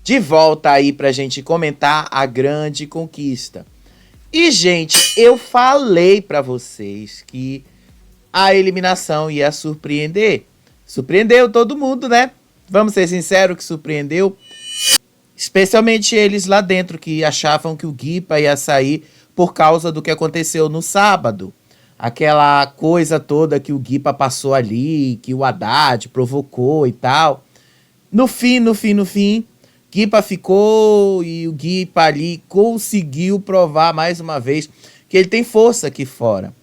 De volta aí pra gente comentar a grande conquista. E, gente, eu falei pra vocês que a eliminação ia surpreender. Surpreendeu todo mundo, né? Vamos ser sinceros que surpreendeu. Especialmente eles lá dentro, que achavam que o Guipa ia sair por causa do que aconteceu no sábado. Aquela coisa toda que o Guipa passou ali, que o Haddad provocou e tal. No fim, Guipa ficou e o Guipa ali conseguiu provar mais uma vez que ele tem força aqui fora.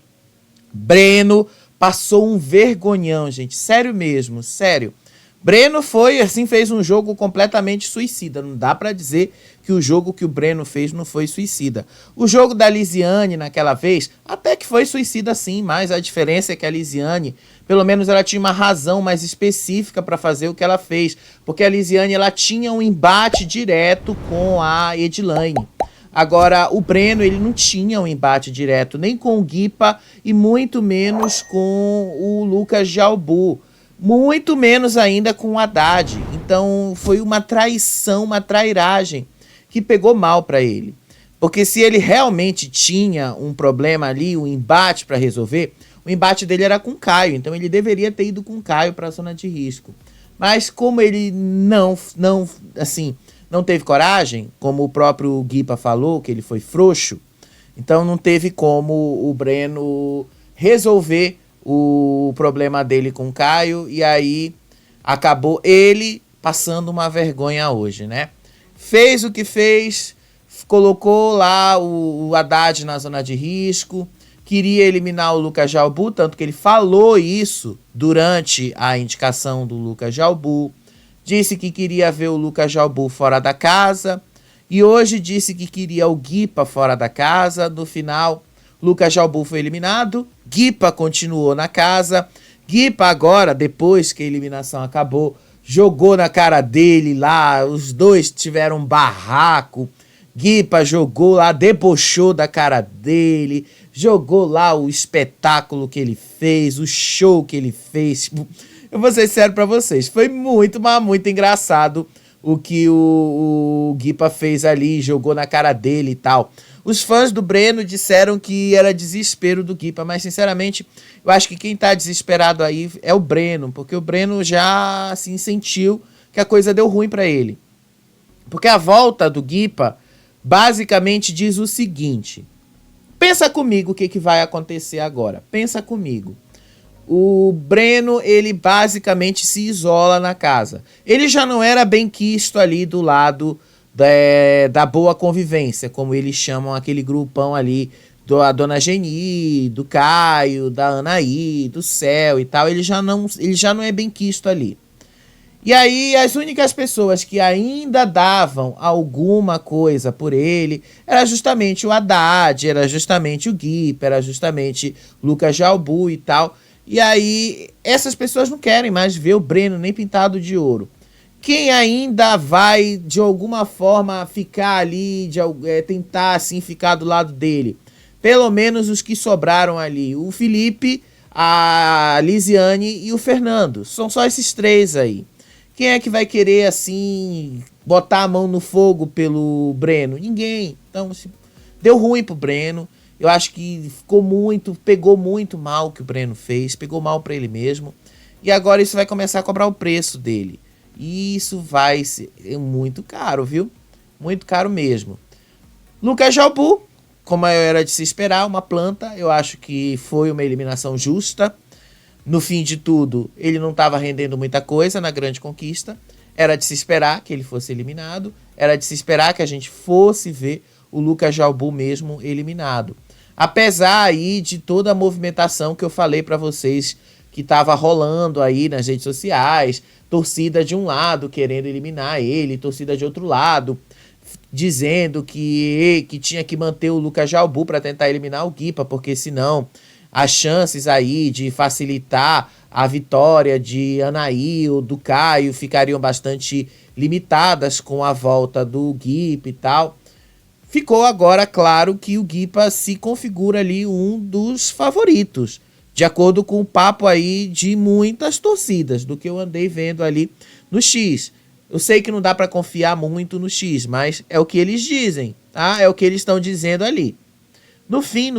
Breno passou um vergonhão, gente. Sério mesmo, sério. Breno foi, assim, fez um jogo completamente suicida. Não dá pra dizer que o jogo que o Breno fez não foi suicida. O jogo da Lisiane naquela vez, até que foi suicida sim, mas a diferença é que a Lisiane, pelo menos ela tinha uma razão mais específica pra fazer o que ela fez. Porque a Lisiane, ela tinha um embate direto com a Edilane. Agora, o Breno, ele não tinha um embate direto nem com o Guipa e muito menos com o Lucas Jalbu. Muito menos ainda com o Haddad. Então foi uma traição, uma trairagem que pegou mal para ele. Porque se ele realmente tinha um problema ali, um embate para resolver, o embate dele era com o Caio. Então ele deveria ter ido com o Caio para a zona de risco. Mas como ele não teve coragem, como o próprio Guipa falou, que ele foi frouxo, então não teve como o Breno resolver o problema dele com o Caio, e aí acabou ele passando uma vergonha hoje, né? Fez o que fez, colocou lá o Haddad na zona de risco, queria eliminar o Lucas Jalbu, tanto que ele falou isso durante a indicação do Lucas Jalbu, disse que queria ver o Lucas Jalbu fora da casa, e hoje disse que queria o Guipa fora da casa. No final, Lucas Jalbu foi eliminado, Guipa continuou na casa. Guipa agora, depois que a eliminação acabou, jogou na cara dele lá, os dois tiveram um barraco. Guipa jogou lá, debochou da cara dele, jogou lá o espetáculo que ele fez, o show que ele fez. Eu vou ser sério pra vocês, foi muito, mas muito engraçado o que o Guipa fez ali, jogou na cara dele e tal. Os fãs do Breno disseram que era desespero do Guipa, mas sinceramente eu acho que quem tá desesperado aí é o Breno, porque o Breno já assim, sentiu que a coisa deu ruim pra ele. Porque a volta do Guipa basicamente diz o seguinte: pensa comigo o que vai acontecer agora, pensa comigo. O Breno, ele basicamente se isola na casa. Ele já não era bem quisto ali do lado da boa convivência, como eles chamam aquele grupão ali, da Dona Geni, do Caio, da Anaí, do Céu e tal. Ele já não é bem quisto ali. E aí as únicas pessoas que ainda davam alguma coisa por ele era justamente o Haddad, era justamente o Guipa, era justamente Lucas Jalbu e tal. E aí essas pessoas não querem mais ver o Breno nem pintado de ouro. Quem ainda vai de alguma forma ficar ali, tentar assim ficar do lado dele? Pelo menos os que sobraram ali, o Felipe, a Lisiane e o Fernando. São só esses três aí. Quem é que vai querer, assim, botar a mão no fogo pelo Breno? Ninguém. Então, deu ruim pro Breno. Eu acho que pegou muito mal o que o Breno fez, pegou mal pra ele mesmo. E agora isso vai começar a cobrar o preço dele. E isso vai ser muito caro, viu? Muito caro mesmo. Lucas Jalbu, como era de se esperar, uma planta. Eu acho que foi uma eliminação justa. No fim de tudo, ele não estava rendendo muita coisa na grande conquista. Era de se esperar que ele fosse eliminado. Era de se esperar que a gente fosse ver o Lucas Jalbu mesmo eliminado. Apesar aí de toda a movimentação que eu falei para vocês que estava rolando aí nas redes sociais, torcida de um lado querendo eliminar ele, torcida de outro lado dizendo que tinha que manter o Lucas Jalbu para tentar eliminar o Guipa, porque senão as chances aí de facilitar a vitória de Anaí ou do Caio ficariam bastante limitadas com a volta do Guipa e tal. Ficou agora claro que o Guipa se configura ali um dos favoritos, de acordo com o papo aí de muitas torcidas, do que eu andei vendo ali no X. Eu sei que não dá para confiar muito no X, mas é o que eles dizem, tá? É o que eles estão dizendo ali. No fim,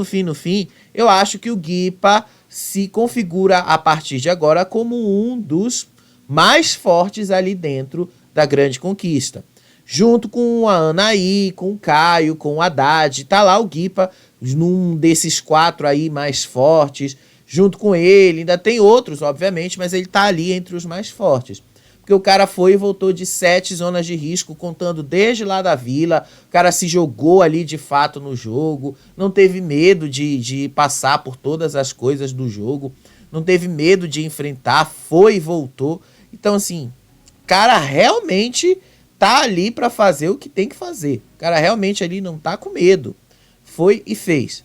eu acho que o Guipa se configura a partir de agora como um dos mais fortes ali dentro da Grande Conquista. Junto com a Anaí, com o Caio, com o Haddad, tá lá o Guipa, num desses 4 aí mais fortes, junto com ele, ainda tem outros, obviamente, mas ele tá ali entre os mais fortes. Porque o cara foi e voltou de 7 zonas de risco, contando desde lá da vila, o cara se jogou ali de fato no jogo, não teve medo de passar por todas as coisas do jogo, não teve medo de enfrentar, foi e voltou. Então assim, o cara realmente tá ali para fazer o que tem que fazer. O cara realmente ali não tá com medo. Foi e fez.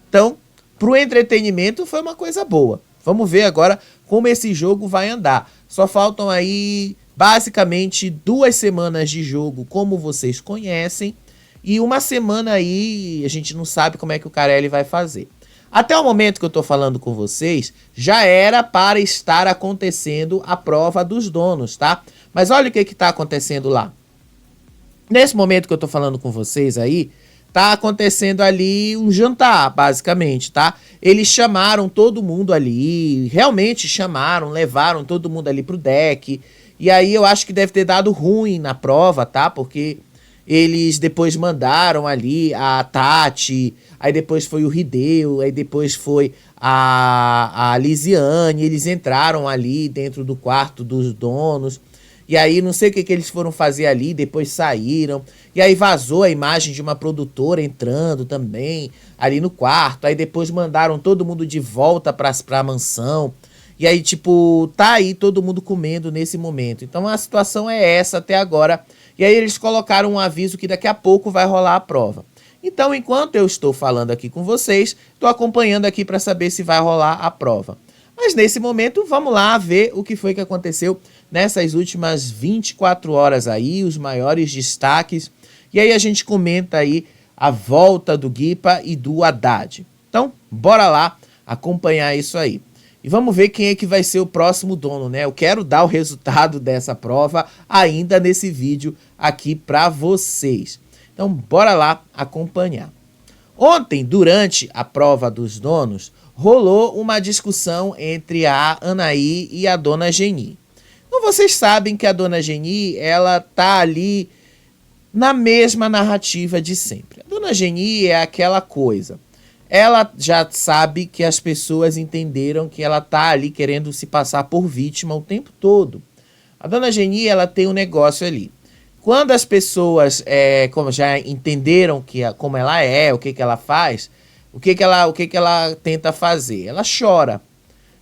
Então, pro entretenimento foi uma coisa boa. Vamos ver agora como esse jogo vai andar. Só faltam aí basicamente 2 semanas de jogo, como vocês conhecem, e uma semana aí a gente não sabe como é que o Carelli vai fazer. Até o momento que eu tô falando com vocês, já era para estar acontecendo a prova dos donos, tá? Mas olha o que tá acontecendo lá. Nesse momento que eu tô falando com vocês aí, tá acontecendo ali um jantar, basicamente, tá? Eles chamaram todo mundo ali, realmente chamaram, levaram todo mundo ali pro deck. E aí eu acho que deve ter dado ruim na prova, tá? Porque eles depois mandaram ali a Tati, aí depois foi o Hideo, aí depois foi a Lisiane, eles entraram ali dentro do quarto dos donos. E aí não sei o que eles foram fazer ali, depois saíram. E aí vazou a imagem de uma produtora entrando também ali no quarto. Aí depois mandaram todo mundo de volta pra mansão. E aí, tipo, tá aí todo mundo comendo nesse momento. Então a situação é essa até agora. E aí eles colocaram um aviso que daqui a pouco vai rolar a prova. Então, enquanto eu estou falando aqui com vocês, estou acompanhando aqui para saber se vai rolar a prova. Mas nesse momento, vamos lá ver o que foi que aconteceu nessas últimas 24 horas aí, os maiores destaques. E aí a gente comenta aí a volta do Guipa e do Haddad. Então, bora lá acompanhar isso aí. E vamos ver quem é que vai ser o próximo dono, né? Eu quero dar o resultado dessa prova ainda nesse vídeo aqui para vocês. Então, bora lá acompanhar. Ontem, durante a prova dos donos, rolou uma discussão entre a Anaí e a Dona Geni. Então, vocês sabem que a Dona Geni, ela tá ali na mesma narrativa de sempre. A Dona Geni é aquela coisa. Ela já sabe que as pessoas entenderam que ela tá ali querendo se passar por vítima o tempo todo. A Dona Geni, ela tem um negócio ali. Quando as pessoas como já entenderam como ela é, o que ela faz, o que ela tenta fazer? Ela chora.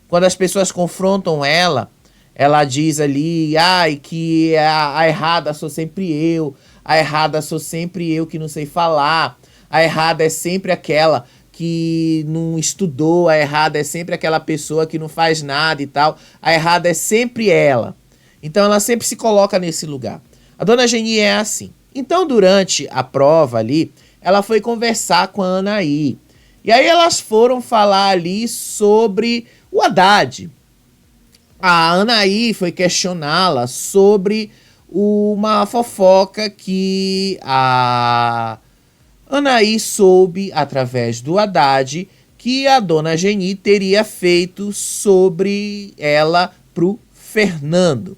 Quando as pessoas confrontam ela, ela diz ali, que a errada sou sempre eu, a errada sou sempre eu que não sei falar, a errada é sempre aquela que não estudou, a errada é sempre aquela pessoa que não faz nada e tal, a errada é sempre ela. Então ela sempre se coloca nesse lugar. A Dona Geni é assim. Então durante a prova ali, ela foi conversar com a Anaí. E aí elas foram falar ali sobre o Haddad. A Anaí foi questioná-la sobre uma fofoca que a Anaí soube, através do Haddad, que a Dona Geni teria feito sobre ela pro Fernando.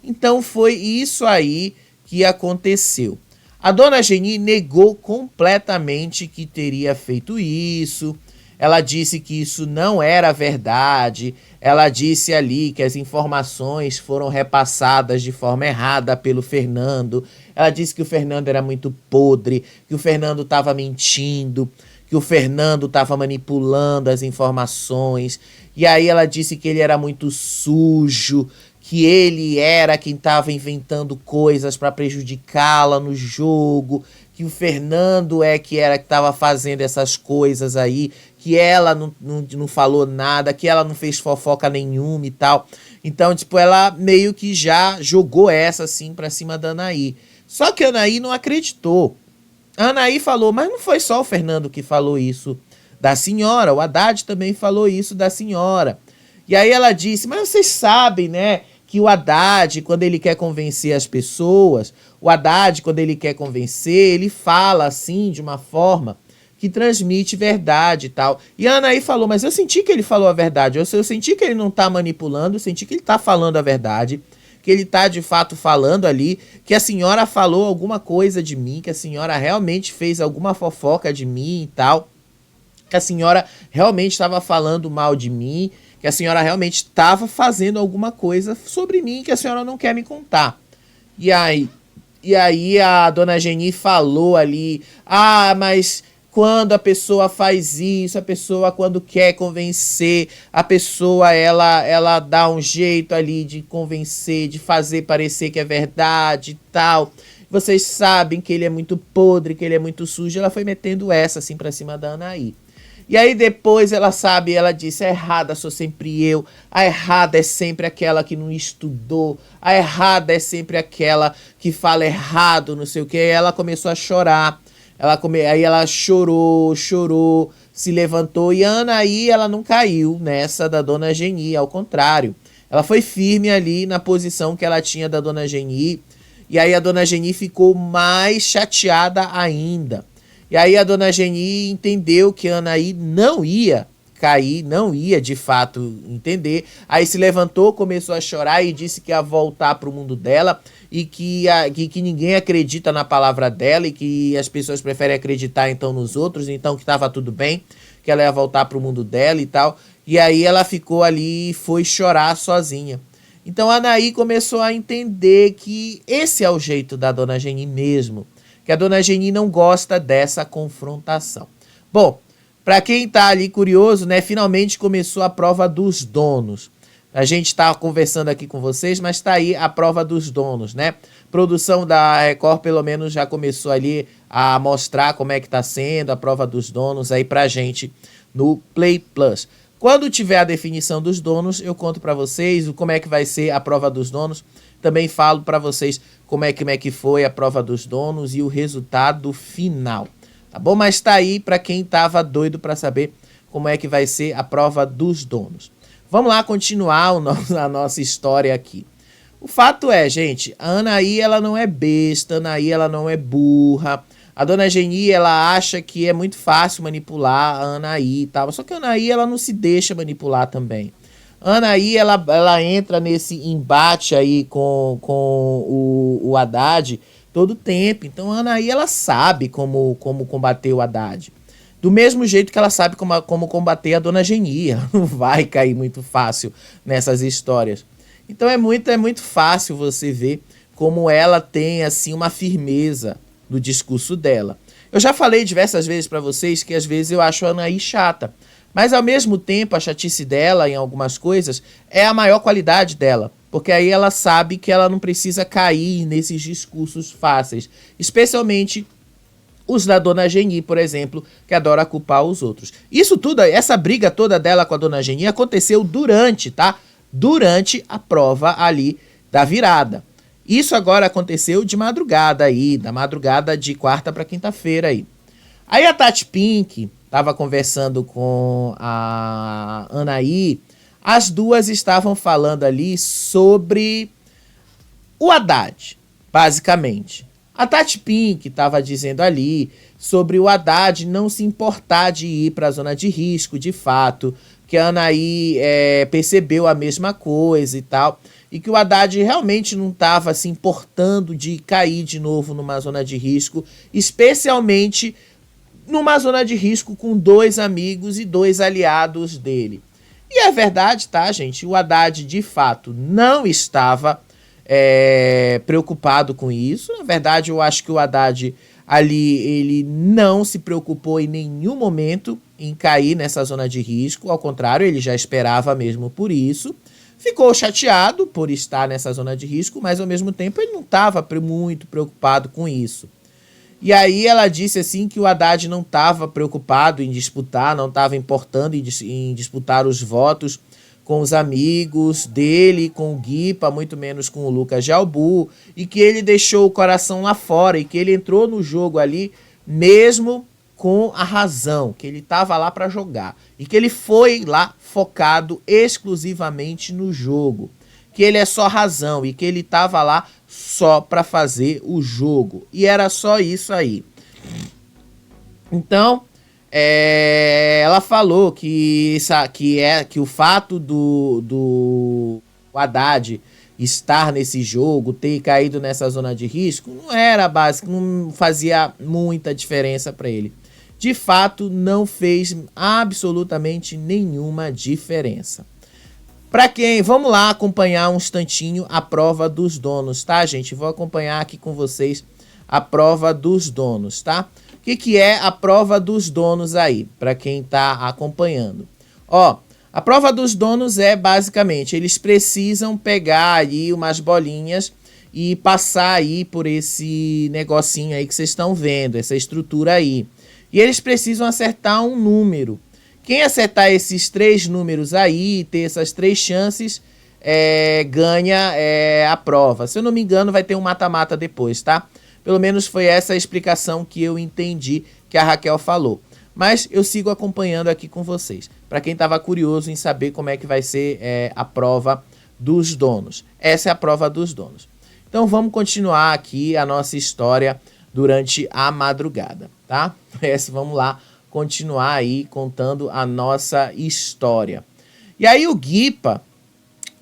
Então foi isso aí que aconteceu. A Dona Geni negou completamente que teria feito isso. Ela disse que isso não era verdade. Ela disse ali que as informações foram repassadas de forma errada pelo Fernando. Ela disse que o Fernando era muito podre, que o Fernando estava mentindo, que o Fernando estava manipulando as informações. E aí ela disse que ele era muito sujo, que ele era quem estava inventando coisas para prejudicá-la no jogo, que o Fernando que estava fazendo essas coisas aí, que ela não falou nada, que ela não fez fofoca nenhuma e tal. Então, tipo, ela meio que já jogou essa assim pra cima da Anaí. Só que a Anaí não acreditou. A Anaí falou, mas não foi só o Fernando que falou isso da senhora, o Haddad também falou isso da senhora. E aí ela disse, mas vocês sabem, né, que o Haddad, quando ele quer convencer as pessoas, o Haddad, quando ele quer convencer, ele fala assim, de uma forma que transmite verdade e tal. E a Anaí falou, mas eu senti que ele falou a verdade, eu senti que ele não tá manipulando, eu senti que ele tá falando a verdade, que ele tá de fato falando ali, que a senhora falou alguma coisa de mim, que a senhora realmente fez alguma fofoca de mim e tal, que a senhora realmente estava falando mal de mim, que a senhora realmente estava fazendo alguma coisa sobre mim que a senhora não quer me contar. E aí a dona Geni falou ali, mas quando a pessoa faz isso, a pessoa quando quer convencer, a pessoa ela dá um jeito ali de convencer, de fazer parecer que é verdade e tal. Vocês sabem que ele é muito podre, que ele é muito sujo. Ela foi metendo essa assim pra cima da Anaí. E aí depois ela disse, a errada sou sempre eu, a errada é sempre aquela que não estudou, a errada é sempre aquela que fala errado, não sei o que. Aí ela começou a chorar, aí ela chorou, se levantou, e a Anaí, ela não caiu nessa da dona Geni, ao contrário. Ela foi firme ali na posição que ela tinha da dona Geni, e aí a dona Geni ficou mais chateada ainda. E aí a dona Geni entendeu que a Anaí não ia cair, não ia de fato entender. Aí se levantou, começou a chorar e disse que ia voltar para o mundo dela e que ninguém acredita na palavra dela e que as pessoas preferem acreditar então nos outros, então que estava tudo bem, que ela ia voltar para o mundo dela e tal. E aí ela ficou ali e foi chorar sozinha. Então a Anaí começou a entender que esse é o jeito da dona Geni mesmo, que a dona Geni não gosta dessa confrontação. Bom, para quem tá ali curioso, né, finalmente começou a prova dos donos. A gente tá conversando aqui com vocês, mas tá aí a prova dos donos, né? Produção da Record pelo menos já começou ali a mostrar como é que tá sendo a prova dos donos aí pra gente no Play Plus. Quando tiver a definição dos donos, eu conto para vocês como é que vai ser a prova dos donos. Também falo para vocês como é que foi a prova dos donos e o resultado final. Tá bom? Mas tá aí para quem tava doido para saber como é que vai ser a prova dos donos. Vamos lá continuar a nossa história aqui. O fato é, gente, a Anaí, ela não é besta, a Anaí, ela não é burra. A dona Geni, ela acha que é muito fácil manipular a Anaí e tal. Só que a Anaí, ela não se deixa manipular também. A Anaí, ela entra nesse embate aí com o Haddad todo tempo. Então a Anaí, ela sabe como combater o Haddad. Do mesmo jeito que ela sabe como combater a dona Geni. Ela não vai cair muito fácil nessas histórias. Então é muito fácil você ver como ela tem assim uma firmeza no discurso dela. Eu já falei diversas vezes para vocês que às vezes eu acho a Anaí chata, mas ao mesmo tempo a chatice dela em algumas coisas é a maior qualidade dela, porque aí ela sabe que ela não precisa cair nesses discursos fáceis, especialmente os da dona Geni, por exemplo, que adora culpar os outros. Isso tudo, essa briga toda dela com a dona Geni aconteceu durante a prova ali da virada. Isso agora aconteceu de madrugada aí, da madrugada de quarta para quinta-feira aí. Aí a Tati Pink estava conversando com a Anaí, as duas estavam falando ali sobre o Haddad, basicamente. A Tati Pink estava dizendo ali sobre o Haddad não se importar de ir para a zona de risco, de fato, que a Anaí percebeu a mesma coisa e tal, e que o Haddad realmente não estava se importando de cair de novo numa zona de risco, especialmente numa zona de risco com 2 amigos e 2 aliados dele. E é verdade, tá, gente? O Haddad, de fato, não estava preocupado com isso. Na verdade, eu acho que o Haddad ali, ele não se preocupou em nenhum momento em cair nessa zona de risco. Ao contrário, ele já esperava mesmo por isso. Ficou chateado por estar nessa zona de risco, mas ao mesmo tempo ele não estava muito preocupado com isso. E aí ela disse assim que o Haddad não estava preocupado em disputar, não estava importando em disputar os votos com os amigos dele, com o Guipa, muito menos com o Lucas Jalbu, e que ele deixou o coração lá fora e que ele entrou no jogo ali mesmo com a razão, que ele estava lá para jogar e que ele foi lá focado exclusivamente no jogo, que ele é só razão e que ele tava lá só para fazer o jogo. E era só isso aí. Então, ela falou que o fato do Haddad estar nesse jogo, ter caído nessa zona de risco, não era básico, não fazia muita diferença para ele. De fato, não fez absolutamente nenhuma diferença. Para quem, vamos lá acompanhar um instantinho a prova dos donos, tá, gente? Vou acompanhar aqui com vocês a prova dos donos, tá? O que é a prova dos donos aí, para quem tá acompanhando? Ó, a prova dos donos é basicamente, eles precisam pegar aí umas bolinhas e passar aí por esse negocinho aí que vocês estão vendo, essa estrutura aí. E eles precisam acertar um número. Quem acertar esses 3 números aí, ter essas 3 chances, ganha a prova. Se eu não me engano, vai ter um mata-mata depois, tá? Pelo menos foi essa a explicação que eu entendi que a Raquel falou. Mas eu sigo acompanhando aqui com vocês. Para quem estava curioso em saber como é que vai ser a prova dos donos. Essa é a prova dos donos. Então vamos continuar aqui a nossa história durante a madrugada, tá? Vamos lá continuar aí contando a nossa história. E aí o Guipa,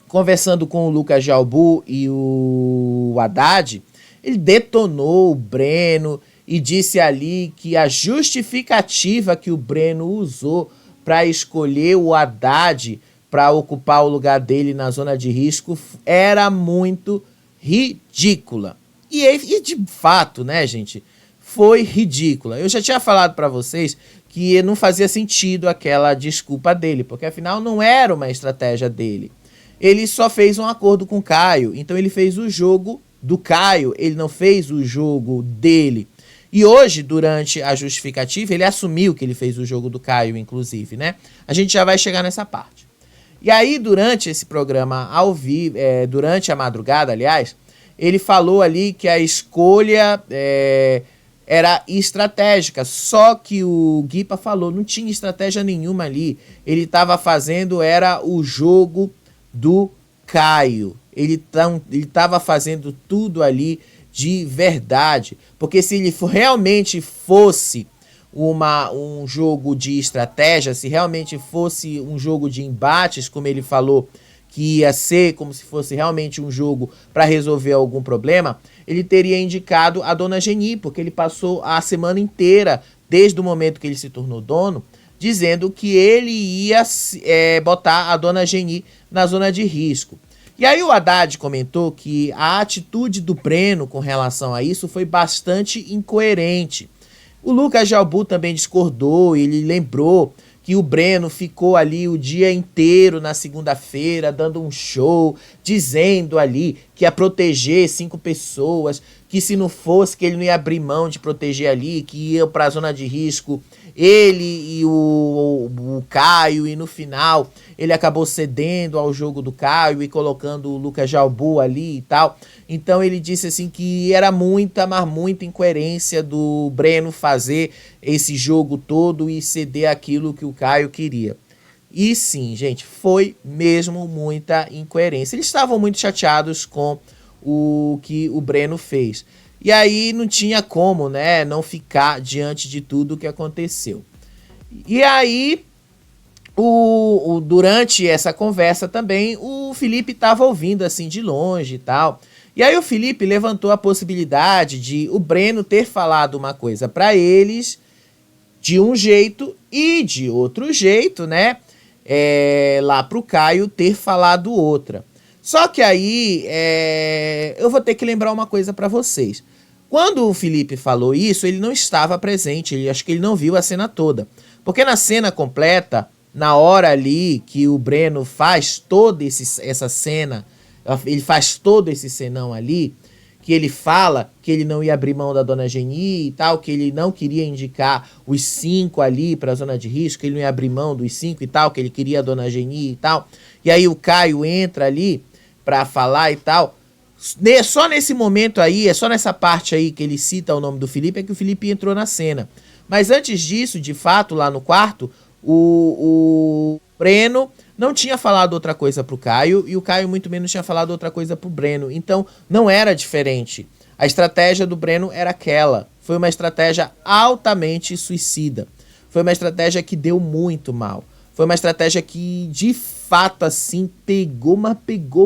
conversando com o Lucas Jalbu e o Haddad, ele detonou o Breno e disse ali que a justificativa que o Breno usou para escolher o Haddad para ocupar o lugar dele na zona de risco era muito ridícula. E de fato, né, gente, foi ridícula. Eu já tinha falado para vocês que não fazia sentido aquela desculpa dele, porque afinal não era uma estratégia dele. Ele só fez um acordo com o Caio, então ele fez o jogo do Caio, ele não fez o jogo dele. E hoje, durante a justificativa, ele assumiu que ele fez o jogo do Caio, inclusive, né? A gente já vai chegar nessa parte. E aí, durante esse programa ao vivo, durante a madrugada, aliás, ele falou ali que a escolha era estratégica, só que o Guipa falou, não tinha estratégia nenhuma ali, ele estava fazendo, era o jogo do Caio, ele estava fazendo tudo ali de verdade, porque se ele realmente fosse um jogo de estratégia, se realmente fosse um jogo de embates, como ele falou, que ia ser como se fosse realmente um jogo para resolver algum problema, ele teria indicado a Dona Geni, porque ele passou a semana inteira, desde o momento que ele se tornou dono, dizendo que ele ia botar a Dona Geni na zona de risco. E aí o Haddad comentou que a atitude do Breno com relação a isso foi bastante incoerente. O Lucas Jalbu também discordou, ele lembrou que o Breno ficou ali o dia inteiro na segunda-feira dando um show, dizendo ali que ia proteger 5 pessoas, que se não fosse que ele não ia abrir mão de proteger ali, que ia para a zona de risco ele e o Caio, e no final ele acabou cedendo ao jogo do Caio e colocando o Lucas Jalbu ali e tal. Então ele disse assim que era muita, mas muita incoerência do Breno fazer esse jogo todo e ceder aquilo que o Caio queria. E sim, gente, foi mesmo muita incoerência. Eles estavam muito chateados com o que o Breno fez. E aí não tinha como, né, não ficar diante de tudo o que aconteceu. E aí, durante essa conversa também, o Felipe estava ouvindo assim de longe e tal. E aí o Felipe levantou a possibilidade de o Breno ter falado uma coisa para eles de um jeito e de outro jeito, né, lá pro Caio ter falado outra. Só que aí eu vou ter que lembrar uma coisa para vocês. Quando o Felipe falou isso, ele não estava presente, acho que ele não viu a cena toda. Porque na cena completa, na hora ali que o Breno faz toda essa cena, ele faz todo esse cenão ali, que ele fala que ele não ia abrir mão da Dona Geni e tal, que ele não queria indicar os 5 ali para a zona de risco, que ele não ia abrir mão dos 5 e tal, que ele queria a Dona Geni e tal. E aí o Caio entra ali para falar e tal. Só nesse momento aí, só nessa parte aí que ele cita o nome do Felipe, é que o Felipe entrou na cena. Mas antes disso, de fato, lá no quarto, o Breno não tinha falado outra coisa pro Caio, e o Caio muito menos tinha falado outra coisa pro Breno. Então, não era diferente. A estratégia do Breno era aquela. Foi uma estratégia altamente suicida. Foi uma estratégia que deu muito mal. Foi uma estratégia que, de fato, assim, pegou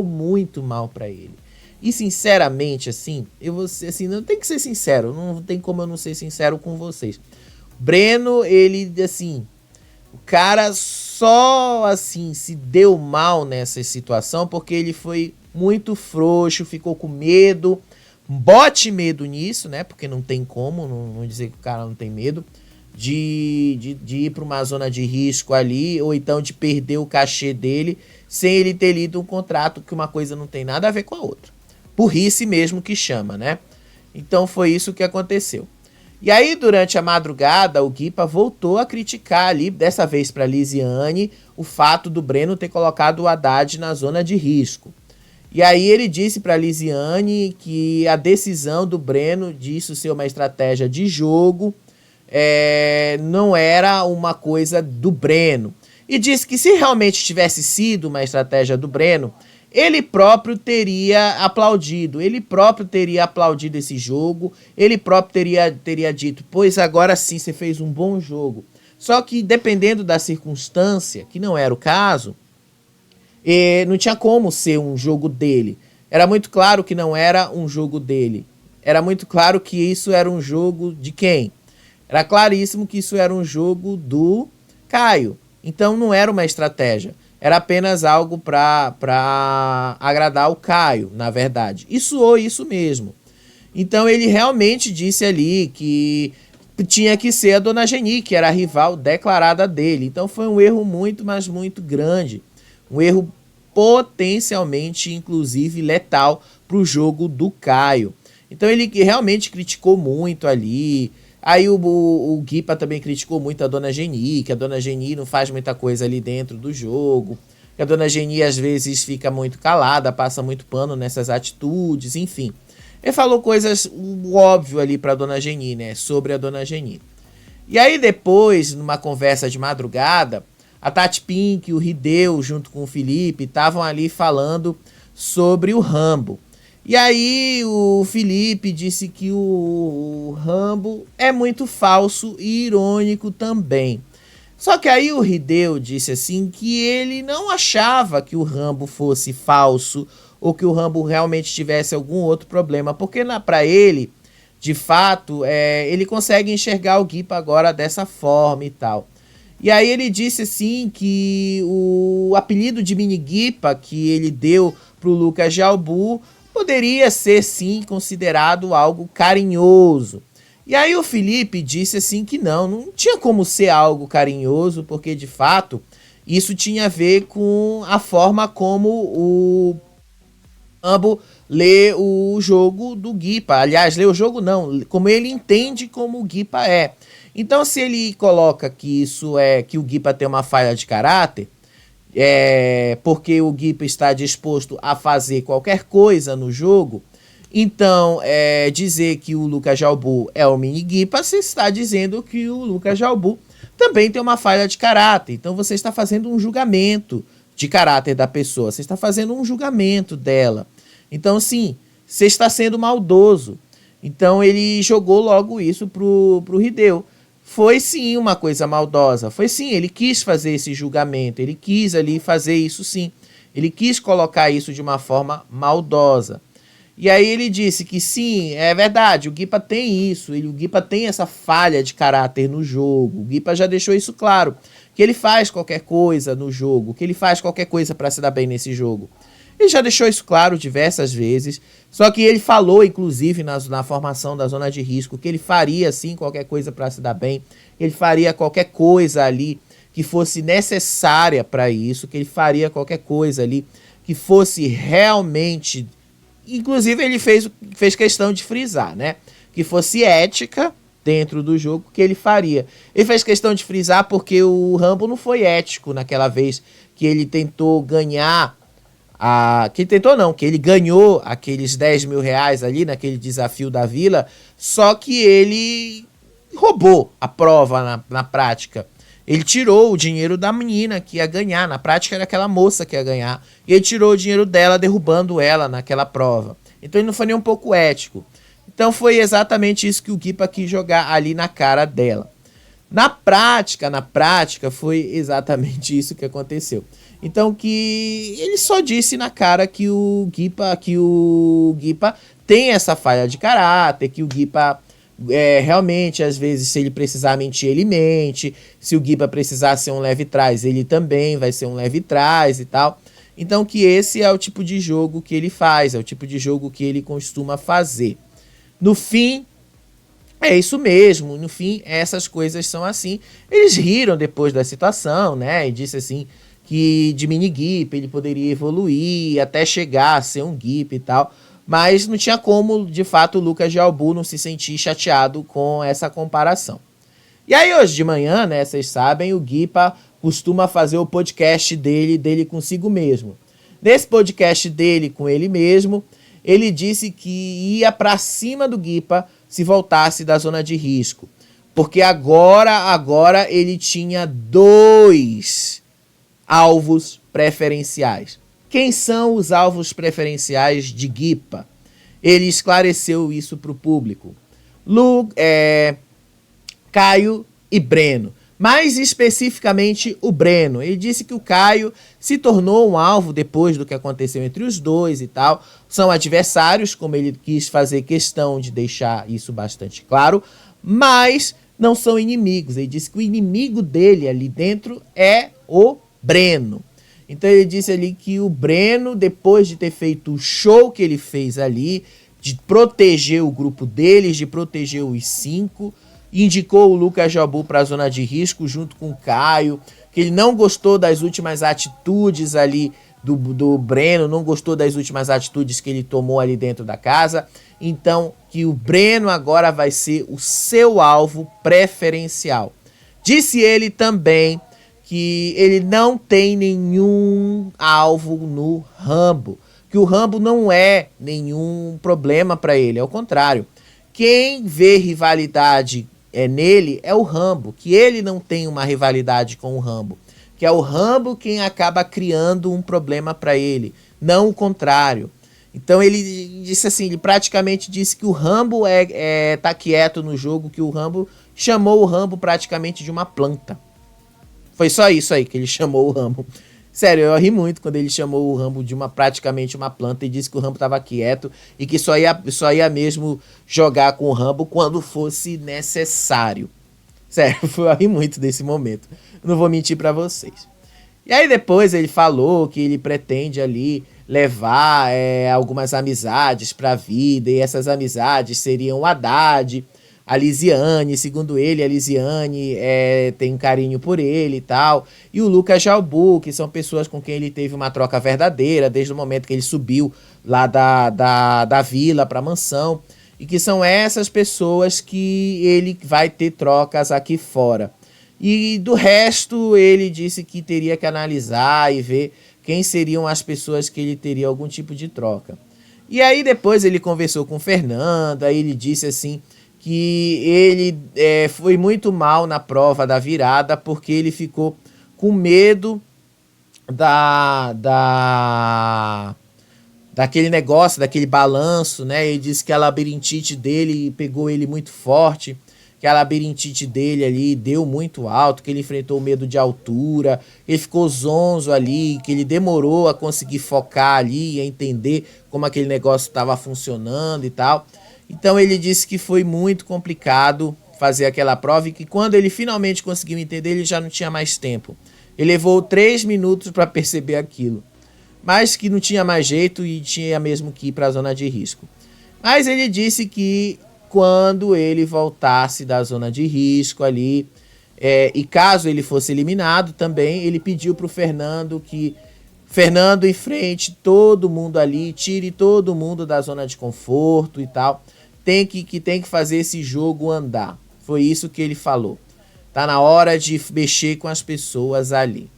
muito mal pra ele. E, sinceramente, assim, eu vou ser, assim, não tem que ser sincero. Não tem como eu não ser sincero com vocês. Breno, ele, assim, o cara só, assim, se deu mal nessa situação porque ele foi muito frouxo, ficou com medo. Bote medo nisso, né? Porque não tem como, não dizer que o cara não tem medo de ir para uma zona de risco ali, ou então de perder o cachê dele sem ele ter lido um contrato, que uma coisa não tem nada a ver com a outra. Burrice mesmo que chama, né? Então foi isso que aconteceu. E aí, durante a madrugada, o Guipa voltou a criticar ali, dessa vez para Lisiane, o fato do Breno ter colocado o Haddad na zona de risco. E aí ele disse para Lisiane que a decisão do Breno disso ser uma estratégia de jogo não era uma coisa do Breno. E disse que se realmente tivesse sido uma estratégia do Breno, ele próprio teria aplaudido. Ele próprio teria aplaudido esse jogo. Ele próprio teria dito, pois agora sim você fez um bom jogo. Só que dependendo da circunstância, que não era o caso, não tinha como ser um jogo dele. Era muito claro que não era um jogo dele. Era muito claro que isso era um jogo de quem? Era claríssimo que isso era um jogo do Caio. Então não era uma estratégia. Era apenas algo para agradar o Caio, na verdade. E soou isso mesmo. Então ele realmente disse ali que tinha que ser a Dona Geni, que era a rival declarada dele. Então foi um erro muito, mas muito grande. Um erro potencialmente, inclusive, letal para o jogo do Caio. Então ele realmente criticou muito ali. Aí o Guipa também criticou muito a Dona Geni, que a Dona Geni não faz muita coisa ali dentro do jogo, que a Dona Geni às vezes fica muito calada, passa muito pano nessas atitudes, enfim. Ele falou coisas óbvio ali pra Dona Geni, né, sobre a Dona Geni. E aí depois, numa conversa de madrugada, a Tati Pink e o Rideu, junto com o Felipe, estavam ali falando sobre o Rambo. E aí o Felipe disse que o Rambo é muito falso e irônico também. Só que aí o Rideu disse assim que ele não achava que o Rambo fosse falso ou que o Rambo realmente tivesse algum outro problema, porque para ele, de fato, ele consegue enxergar o Guipa agora dessa forma e tal. E aí ele disse assim que o apelido de Mini Guipa que ele deu pro Lucas Jalbu poderia ser, sim, considerado algo carinhoso. E aí o Felipe disse assim que não tinha como ser algo carinhoso, porque, de fato, isso tinha a ver com a forma como o Rambo lê o jogo do Guipa. Aliás, lê o jogo não, como ele entende como o Guipa é. Então, se ele coloca que isso que o Guipa tem uma falha de caráter, porque o Guipa está disposto a fazer qualquer coisa no jogo, então dizer que o Lucas Jalbu é o mini Guipa, você está dizendo que o Lucas Jalbu também tem uma falha de caráter. Então você está fazendo um julgamento de caráter da pessoa, você está fazendo um julgamento dela. Então sim, você está sendo maldoso. Então ele jogou logo isso pro Rideu. Foi sim uma coisa maldosa, foi sim, ele quis fazer esse julgamento, ele quis ali fazer isso sim, ele quis colocar isso de uma forma maldosa. E aí ele disse que sim, é verdade, o Guipa tem isso, o Guipa tem essa falha de caráter no jogo, o Guipa já deixou isso claro, que ele faz qualquer coisa no jogo, que ele faz qualquer coisa para se dar bem nesse jogo. Ele já deixou isso claro diversas vezes, só que ele falou, inclusive, na formação da zona de risco, que ele faria, sim, qualquer coisa para se dar bem, ele faria qualquer coisa ali que fosse necessária para isso, que ele faria qualquer coisa ali que fosse realmente... Inclusive, ele fez questão de frisar, né? Que fosse ética dentro do jogo, que ele faria. Ele fez questão de frisar porque o Rambo não foi ético naquela vez que ele tentou ganhar... que ele ganhou aqueles 10 mil reais ali naquele desafio da vila, só que ele roubou a prova na prática. Ele tirou o dinheiro da menina que ia ganhar. Na prática era aquela moça que ia ganhar. E ele tirou o dinheiro dela, derrubando ela naquela prova. Então ele não foi nem um pouco ético. Então foi exatamente isso que o Guipa quis jogar ali na cara dela. Na prática, foi exatamente isso que aconteceu. Então que ele só disse na cara que o Guipa tem essa falha de caráter, que o Guipa realmente, às vezes, se ele precisar mentir, ele mente. Se o Guipa precisar ser um leve trás, ele também vai ser um leve trás e tal. Então que esse é o tipo de jogo que ele faz, é o tipo de jogo que ele costuma fazer. No fim, é isso mesmo, no fim, essas coisas são assim. Eles riram depois da situação, né? E disse assim que de mini Guipa ele poderia evoluir até chegar a ser um Guipa e tal. Mas não tinha como, de fato, o Lucas Gelbu não se sentir chateado com essa comparação. E aí hoje de manhã, né, vocês sabem, o Guipa costuma fazer o podcast dele consigo mesmo. Nesse podcast dele com ele mesmo, ele disse que ia pra cima do Guipa se voltasse da zona de risco. Porque agora ele tinha 2 alvos preferenciais. Quem são os alvos preferenciais de Guipa? Ele esclareceu isso para o público. Caio e Breno. Mais especificamente o Breno. Ele disse que o Caio se tornou um alvo depois do que aconteceu entre os dois e tal. São adversários, como ele quis fazer questão de deixar isso bastante claro, mas não são inimigos. Ele disse que o inimigo dele ali dentro é o Breno. Então ele disse ali que o Breno, depois de ter feito o show que ele fez ali, de proteger o grupo deles, de proteger os 5, indicou o Lucas Gelbu para a zona de risco junto com o Caio, que ele não gostou das últimas atitudes ali do Breno, não gostou das últimas atitudes que ele tomou ali dentro da casa. Então que o Breno agora vai ser o seu alvo preferencial. Disse ele também que ele não tem nenhum alvo no Rambo, que o Rambo não é nenhum problema para ele, ao contrário. Quem vê rivalidade nele é o Rambo, que ele não tem uma rivalidade com o Rambo, que é o Rambo quem acaba criando um problema para ele, não o contrário. Então ele disse assim, ele praticamente disse que o Rambo tá quieto no jogo, que o Rambo chamou o Rambo praticamente de uma planta. Foi só isso aí que ele chamou o Rambo. Sério, eu ri muito quando ele chamou o Rambo de praticamente uma planta e disse que o Rambo estava quieto e que só ia mesmo jogar com o Rambo quando fosse necessário. Sério, eu ri muito desse momento. Não vou mentir pra vocês. E aí depois ele falou que ele pretende ali levar algumas amizades pra vida, e essas amizades seriam o Haddad, a Lisiane. Segundo ele, a Lisiane tem um carinho por ele e tal, e o Lucas Gelbu, que são pessoas com quem ele teve uma troca verdadeira desde o momento que ele subiu lá da vila pra mansão, e que são essas pessoas que ele vai ter trocas aqui fora. E do resto, ele disse que teria que analisar e ver quem seriam as pessoas que ele teria algum tipo de troca. E aí depois ele conversou com o Fernando, aí ele disse assim que ele foi muito mal na prova da virada porque ele ficou com medo daquele negócio, daquele balanço, né? Ele disse que a labirintite dele pegou ele muito forte, que a labirintite dele ali deu muito alto, que ele enfrentou o medo de altura, ele ficou zonzo ali, que ele demorou a conseguir focar ali e a entender como aquele negócio estava funcionando e tal. Então ele disse que foi muito complicado fazer aquela prova e que quando ele finalmente conseguiu entender, ele já não tinha mais tempo. Ele levou 3 minutos para perceber aquilo, mas que não tinha mais jeito e tinha mesmo que ir para a zona de risco. Mas ele disse que quando ele voltasse da zona de risco ali, e caso ele fosse eliminado também, ele pediu para o Fernando que Fernando enfrente todo mundo ali, tire todo mundo da zona de conforto e tal. Tem que fazer esse jogo andar. Foi isso que ele falou. Tá na hora de mexer com as pessoas ali.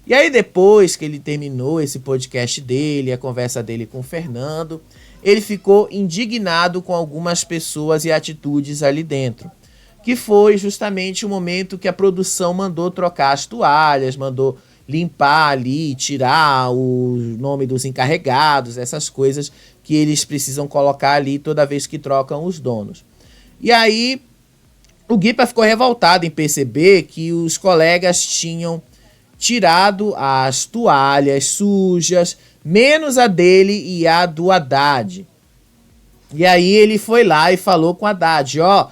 E aí depois que ele terminou esse podcast dele, a conversa dele com o Fernando, ele ficou indignado com algumas pessoas e atitudes ali dentro. que foi justamente o momento que a produção mandou trocar as toalhas, mandou limpar ali, tirar o nome dos encarregados, essas coisas que eles precisam colocar ali toda vez que trocam os donos. E aí o Guipa ficou revoltado em perceber que os colegas tinham tirado as toalhas sujas, menos a dele e a do Haddad. E aí ele foi lá e falou com o Haddad, ó,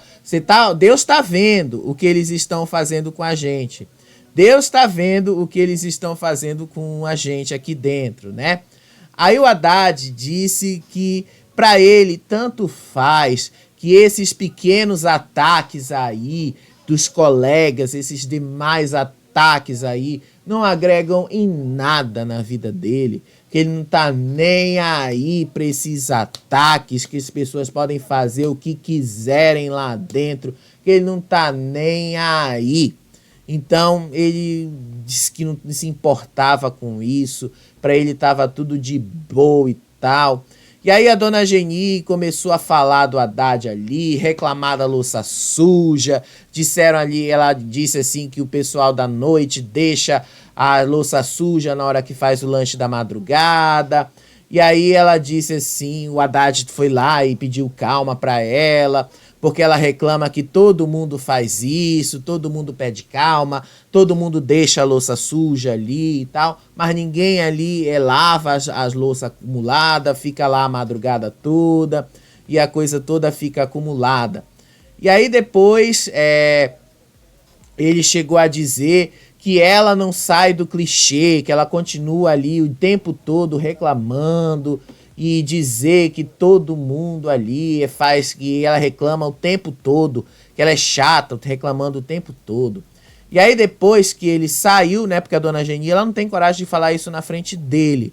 Deus está vendo o que eles estão fazendo com a gente. Deus está vendo o que eles estão fazendo com a gente aqui dentro, né? Aí o Haddad disse que para ele tanto faz que esses pequenos ataques aí dos colegas, esses demais ataques aí, não agregam em nada na vida dele, que ele não tá nem aí para esses ataques, que as pessoas podem fazer o que quiserem lá dentro, que ele não tá nem aí. Então ele disse que não se importava com isso, para ele tava tudo de boa e tal. E aí a dona Geni começou a falar do Haddad ali, reclamar da louça suja, disseram ali, ela disse assim que o pessoal da noite deixa a louça suja na hora que faz o lanche da madrugada. E aí ela disse assim, o Haddad foi lá e pediu calma para ela, porque ela reclama que todo mundo faz isso, todo mundo pede calma, todo mundo deixa a louça suja ali e tal, mas ninguém ali lava as louças acumuladas, fica lá a madrugada toda e a coisa toda fica acumulada. E aí depois ele chegou a dizer que ela não sai do clichê, que ela continua ali o tempo todo reclamando e dizer que todo mundo ali faz, que ela reclama o tempo todo, que ela é chata, reclamando o tempo todo. E aí depois que ele saiu, né, porque a dona Geni, ela não tem coragem de falar isso na frente dele.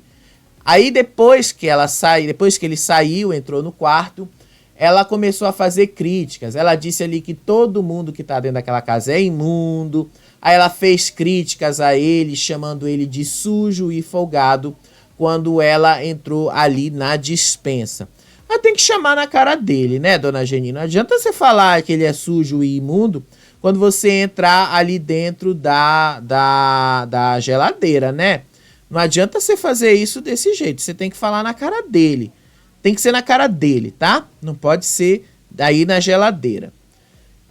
Aí depois que ele saiu, entrou no quarto, ela começou a fazer críticas. Ela disse ali que todo mundo que tá dentro daquela casa é imundo. Aí ela fez críticas a ele, chamando ele de sujo e folgado, quando ela entrou ali na despensa. Ela tem que chamar na cara dele, né, dona Geni? Não adianta você falar que ele é sujo e imundo quando você entrar ali dentro da geladeira, né? Não adianta você fazer isso desse jeito. Você tem que falar na cara dele. Tem que ser na cara dele, tá? Não pode ser daí na geladeira.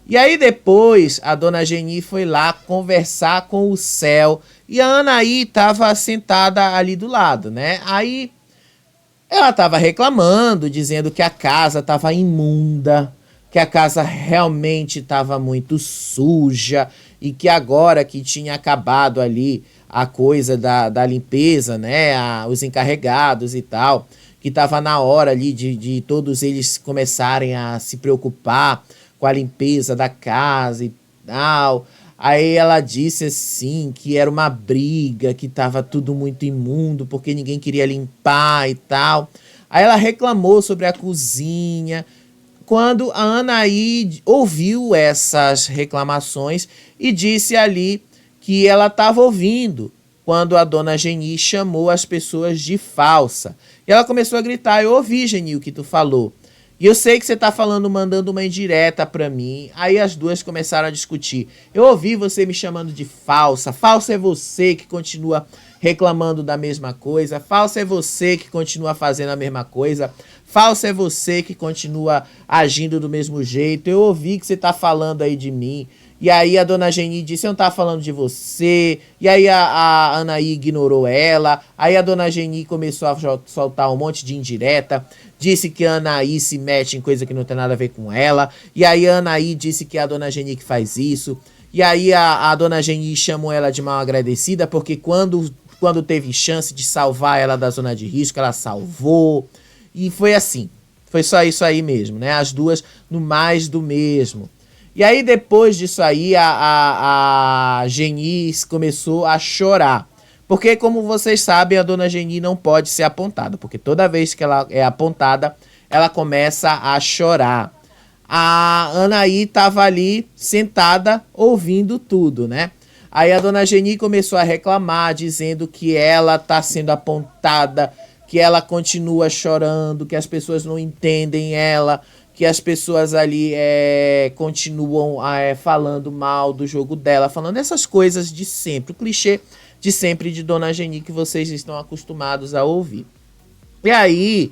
E aí depois a dona Geni foi lá conversar com o Céu e a Anaí estava sentada ali do lado, né? Aí ela estava reclamando, dizendo que a casa estava imunda, que a casa realmente estava muito suja e que agora que tinha acabado ali a coisa da limpeza, né? Os encarregados e tal, que estava na hora ali de todos eles começarem a se preocupar com a limpeza da casa e tal. Aí ela disse assim que era uma briga, que estava tudo muito imundo, porque ninguém queria limpar e tal. Aí ela reclamou sobre a cozinha, quando a Anaí ouviu essas reclamações e disse ali que ela estava ouvindo quando a dona Geni chamou as pessoas de falsa. E ela começou a gritar, eu ouvi, Geni, o que tu falou. E eu sei que você tá falando, mandando uma indireta pra mim. Aí as duas começaram a discutir. Eu ouvi você me chamando de falsa. Falsa é você que continua reclamando da mesma coisa. Falsa é você que continua fazendo a mesma coisa. Falsa é você que continua agindo do mesmo jeito. Eu ouvi que você tá falando aí de mim. E aí a dona Geni disse, eu não tava falando de você. E aí a Anaí ignorou ela. Aí a dona Geni começou a soltar um monte de indireta. Disse que a Anaí se mete em coisa que não tem nada a ver com ela. E aí a Anaí disse que é a dona Geni que faz isso. E aí a dona Geni chamou ela de mal agradecida, porque quando teve chance de salvar ela da zona de risco, ela salvou. E foi assim. Foi só isso aí mesmo, né? As duas no mais do mesmo. E aí depois disso aí a Geni começou a chorar. Porque como vocês sabem, a dona Geni não pode ser apontada. Porque toda vez que ela é apontada, ela começa a chorar. A Anaí estava ali sentada ouvindo tudo, né? Aí a dona Geni começou a reclamar, dizendo que ela está sendo apontada, que ela continua chorando, que as pessoas não entendem ela, que as pessoas ali continuam falando mal do jogo dela, falando essas coisas de sempre, o clichê de sempre de Dona Geni que vocês estão acostumados a ouvir. E aí,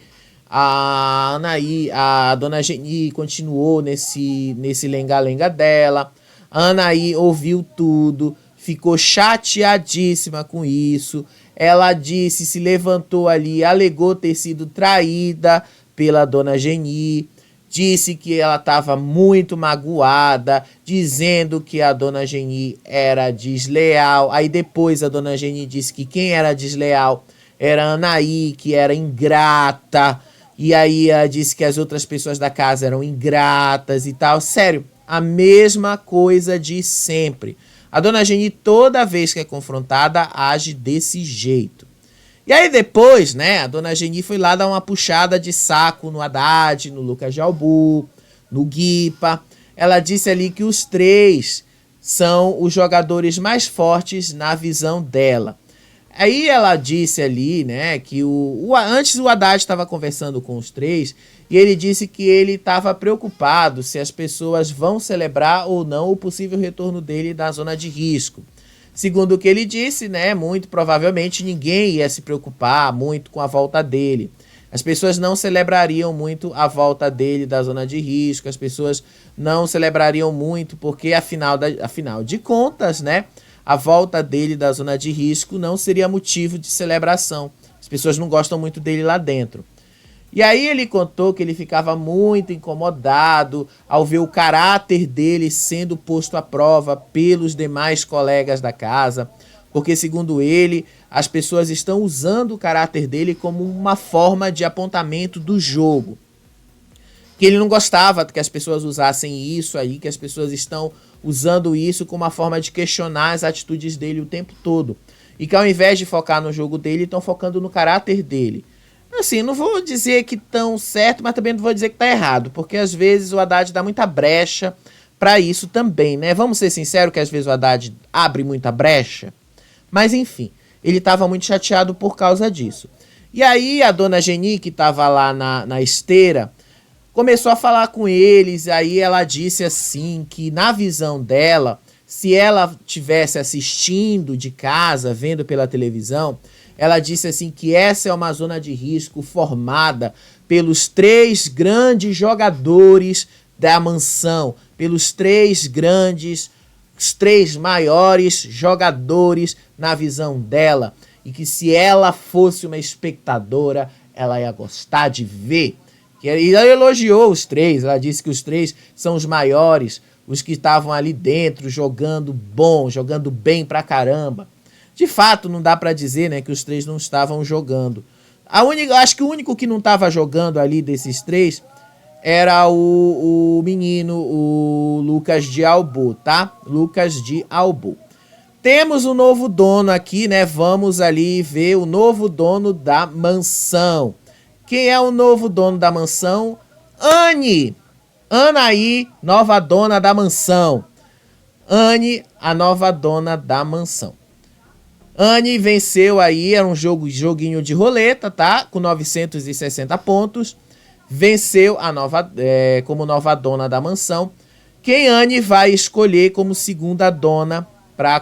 a Dona Geni continuou nesse lenga-lenga dela. A Anaí ouviu tudo, ficou chateadíssima com isso. Ela disse, se levantou ali, alegou ter sido traída pela Dona Geni. Disse que ela estava muito magoada, dizendo que a Dona Geni era desleal. Aí depois a Dona Geni disse que quem era desleal era a Anaí, que era ingrata. E aí ela disse que as outras pessoas da casa eram ingratas e tal. Sério, a mesma coisa de sempre. A Dona Geni, toda vez que é confrontada, age desse jeito. E aí depois, né, a Dona Geni foi lá dar uma puxada de saco no Haddad, no Lucas Jalbu, no Guipa. Ela disse ali que os três são os jogadores mais fortes na visão dela. Aí ela disse ali, né, que antes o Haddad estava conversando com os três e ele disse que ele estava preocupado se as pessoas vão celebrar ou não o possível retorno dele da zona de risco. Segundo o que ele disse, né, muito provavelmente ninguém ia se preocupar muito com a volta dele. As pessoas não celebrariam muito a volta dele da zona de risco, as pessoas não celebrariam muito porque, afinal de contas, né, a volta dele da zona de risco não seria motivo de celebração. As pessoas não gostam muito dele lá dentro. E aí ele contou que ele ficava muito incomodado ao ver o caráter dele sendo posto à prova pelos demais colegas da casa, porque, segundo ele, as pessoas estão usando o caráter dele como uma forma de apontamento do jogo. Que ele não gostava que as pessoas usassem isso aí, que as pessoas estão usando isso como uma forma de questionar as atitudes dele o tempo todo. E que ao invés de focar no jogo dele, estão focando no caráter dele. Assim, não vou dizer que estão certo, mas também não vou dizer que tá errado, porque às vezes o Haddad dá muita brecha para isso também, né? Vamos ser sinceros que às vezes o Haddad abre muita brecha, mas enfim, ele estava muito chateado por causa disso. E aí a Dona Geni, que estava lá na esteira, começou a falar com eles, aí ela disse assim, que na visão dela, se ela tivesse assistindo de casa, vendo pela televisão, ela disse assim que essa é uma zona de risco formada pelos três grandes jogadores da mansão, pelos os três maiores jogadores na visão dela. E que se ela fosse uma espectadora, ela ia gostar de ver. E ela elogiou os três, ela disse que os três são os maiores, os que estavam ali dentro jogando bom, jogando bem pra caramba. De fato, não dá pra dizer, né, que os três não estavam jogando. Acho que o único que não estava jogando ali desses três era o menino, o Lucas de Albu, tá? Lucas de Albu. Temos um novo dono aqui, né? Vamos ali ver o novo dono da mansão. Quem é o novo dono da mansão? Anne! Anaí, nova dona da mansão. Anne, a nova dona da mansão. Anne venceu aí, era um joguinho de roleta, tá? Com 960 pontos. Venceu como nova dona da mansão. Quem Anne vai escolher como segunda dona para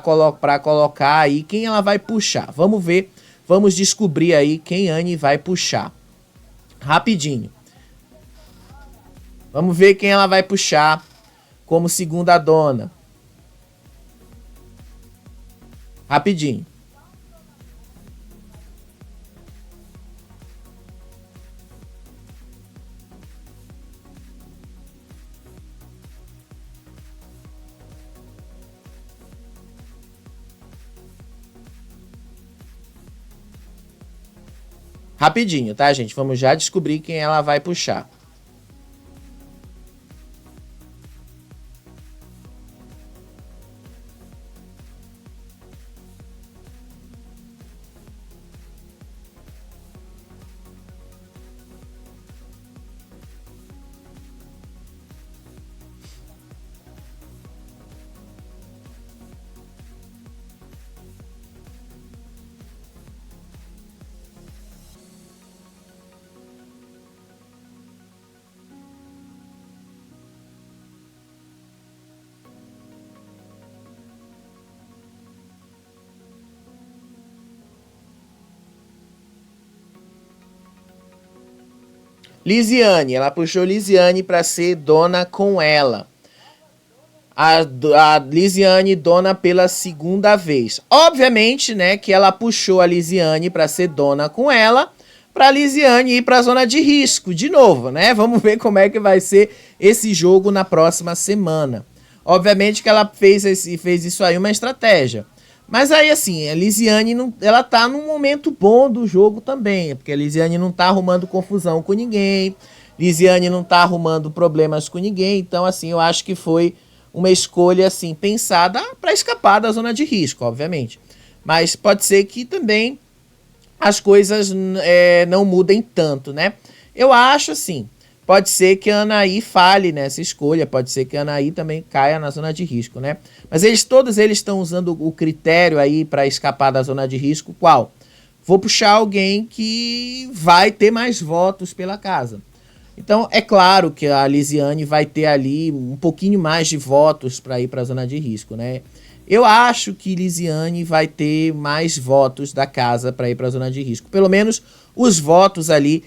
colocar aí, quem ela vai puxar. Vamos ver, vamos descobrir aí quem Anne vai puxar. Rapidinho. Vamos ver quem ela vai puxar como segunda dona. Rapidinho. Rapidinho, tá, gente? Vamos já descobrir quem ela vai puxar. Lisiane, ela puxou Lisiane para ser dona com ela. A Lisiane dona pela segunda vez. Obviamente, né, que ela puxou a Lisiane para ser dona com ela, para a Lisiane ir para a zona de risco de novo, né? Vamos ver como é que vai ser esse jogo na próxima semana. Obviamente que ela fez isso aí uma estratégia. Mas aí, assim, a Lisiane, ela tá num momento bom do jogo também, porque a Lisiane não tá arrumando confusão com ninguém, Lisiane não tá arrumando problemas com ninguém, então, assim, eu acho que foi uma escolha, assim, pensada para escapar da zona de risco, obviamente. Mas pode ser que também as coisas não mudem tanto, né? Eu acho, assim, pode ser que a Anaí falhe nessa escolha, pode ser que a Anaí também caia na zona de risco, né? Mas todos eles estão usando o critério aí para escapar da zona de risco, qual? Vou puxar alguém que vai ter mais votos pela casa. Então, é claro que a Lisiane vai ter ali um pouquinho mais de votos para ir para a zona de risco, né? Eu acho que Lisiane vai ter mais votos da casa para ir para a zona de risco. Pelo menos os votos ali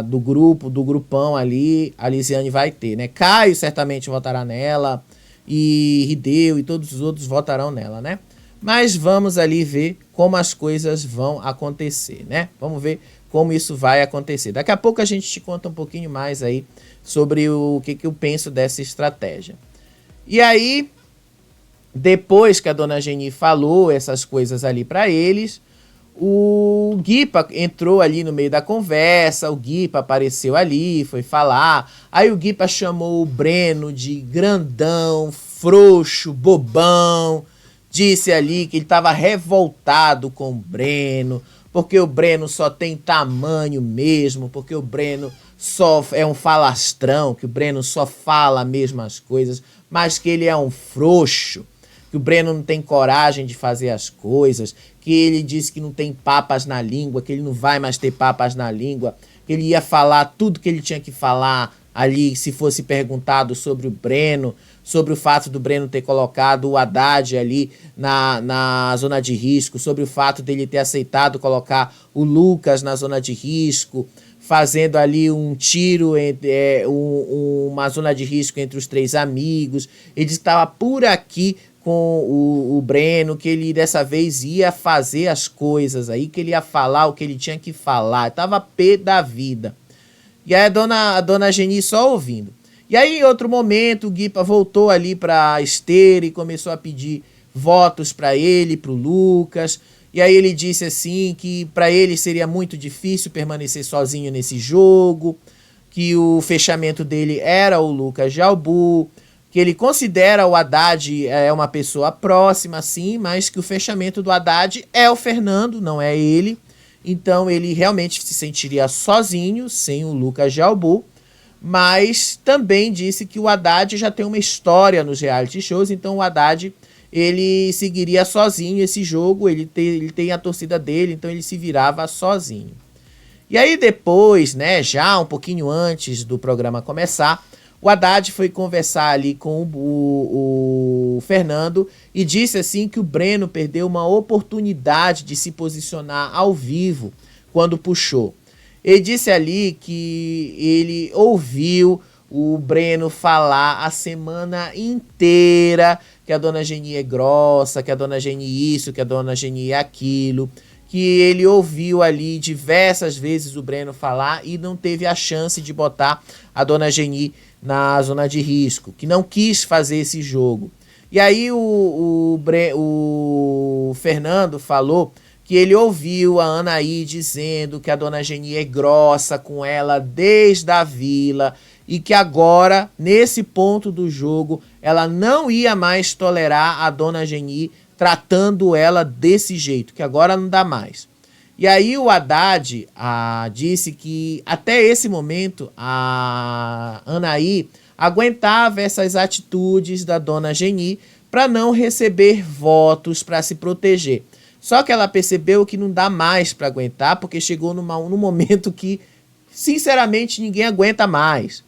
do grupão ali, a Lisiane vai ter, né? Caio certamente votará nela, e Rideu e todos os outros votarão nela, né? Mas vamos ali ver como as coisas vão acontecer, né? Vamos ver como isso vai acontecer. Daqui a pouco a gente te conta um pouquinho mais aí sobre o que eu penso dessa estratégia. E aí, depois que a dona Geni falou essas coisas ali para eles, o Guipa entrou ali no meio da conversa, o Guipa apareceu ali, foi falar. Aí o Guipa chamou o Breno de grandão, frouxo, bobão. Disse ali que ele estava revoltado com o Breno, porque o Breno só tem tamanho mesmo, porque o Breno só é um falastrão, que o Breno só fala as mesmas coisas, mas que ele é um frouxo, que o Breno não tem coragem de fazer as coisas, que ele disse que não tem papas na língua, que ele não vai mais ter papas na língua, que ele ia falar tudo que ele tinha que falar ali, se fosse perguntado sobre o Breno, sobre o fato do Breno ter colocado o Haddad ali na zona de risco, sobre o fato dele ter aceitado colocar o Lucas na zona de risco, fazendo ali um tiro, uma zona de risco entre os três amigos. Ele disse que estava por aqui com o Breno, que ele dessa vez ia fazer as coisas aí, que ele ia falar o que ele tinha que falar, estava pé da vida. E aí a dona Geni só ouvindo. E aí, em outro momento, o Guipa voltou ali para a esteira e começou a pedir votos para ele, para o Lucas. E aí ele disse assim que para ele seria muito difícil permanecer sozinho nesse jogo, que o fechamento dele era o Lucas Jalbu, que ele considera o Haddad uma pessoa próxima, sim, mas que o fechamento do Haddad é o Fernando, não é ele. Então ele realmente se sentiria sozinho, sem o Lucas Jalbu. Mas também disse que o Haddad já tem uma história nos reality shows, então o Haddad ele seguiria sozinho esse jogo, ele tem a torcida dele, então ele se virava sozinho. E aí depois, né, já um pouquinho antes do programa começar, o Haddad foi conversar ali com o Fernando e disse assim que o Breno perdeu uma oportunidade de se posicionar ao vivo quando puxou. Ele disse ali que ele ouviu o Breno falar a semana inteira que a dona Geni é grossa, que a dona Geni isso, que a dona Geni é aquilo, que ele ouviu ali diversas vezes o Breno falar e não teve a chance de botar a dona Geni na zona de risco, que não quis fazer esse jogo. E aí o Fernando falou que ele ouviu a Anaí dizendo que a dona Geni é grossa com ela desde a vila e que agora, nesse ponto do jogo, ela não ia mais tolerar a dona Geni tratando ela desse jeito, que agora não dá mais. E aí o Haddad disse que até esse momento a Anaí aguentava essas atitudes da dona Geni para não receber votos para se proteger. Só que ela percebeu que não dá mais para aguentar, porque chegou num momento que, sinceramente, ninguém aguenta mais.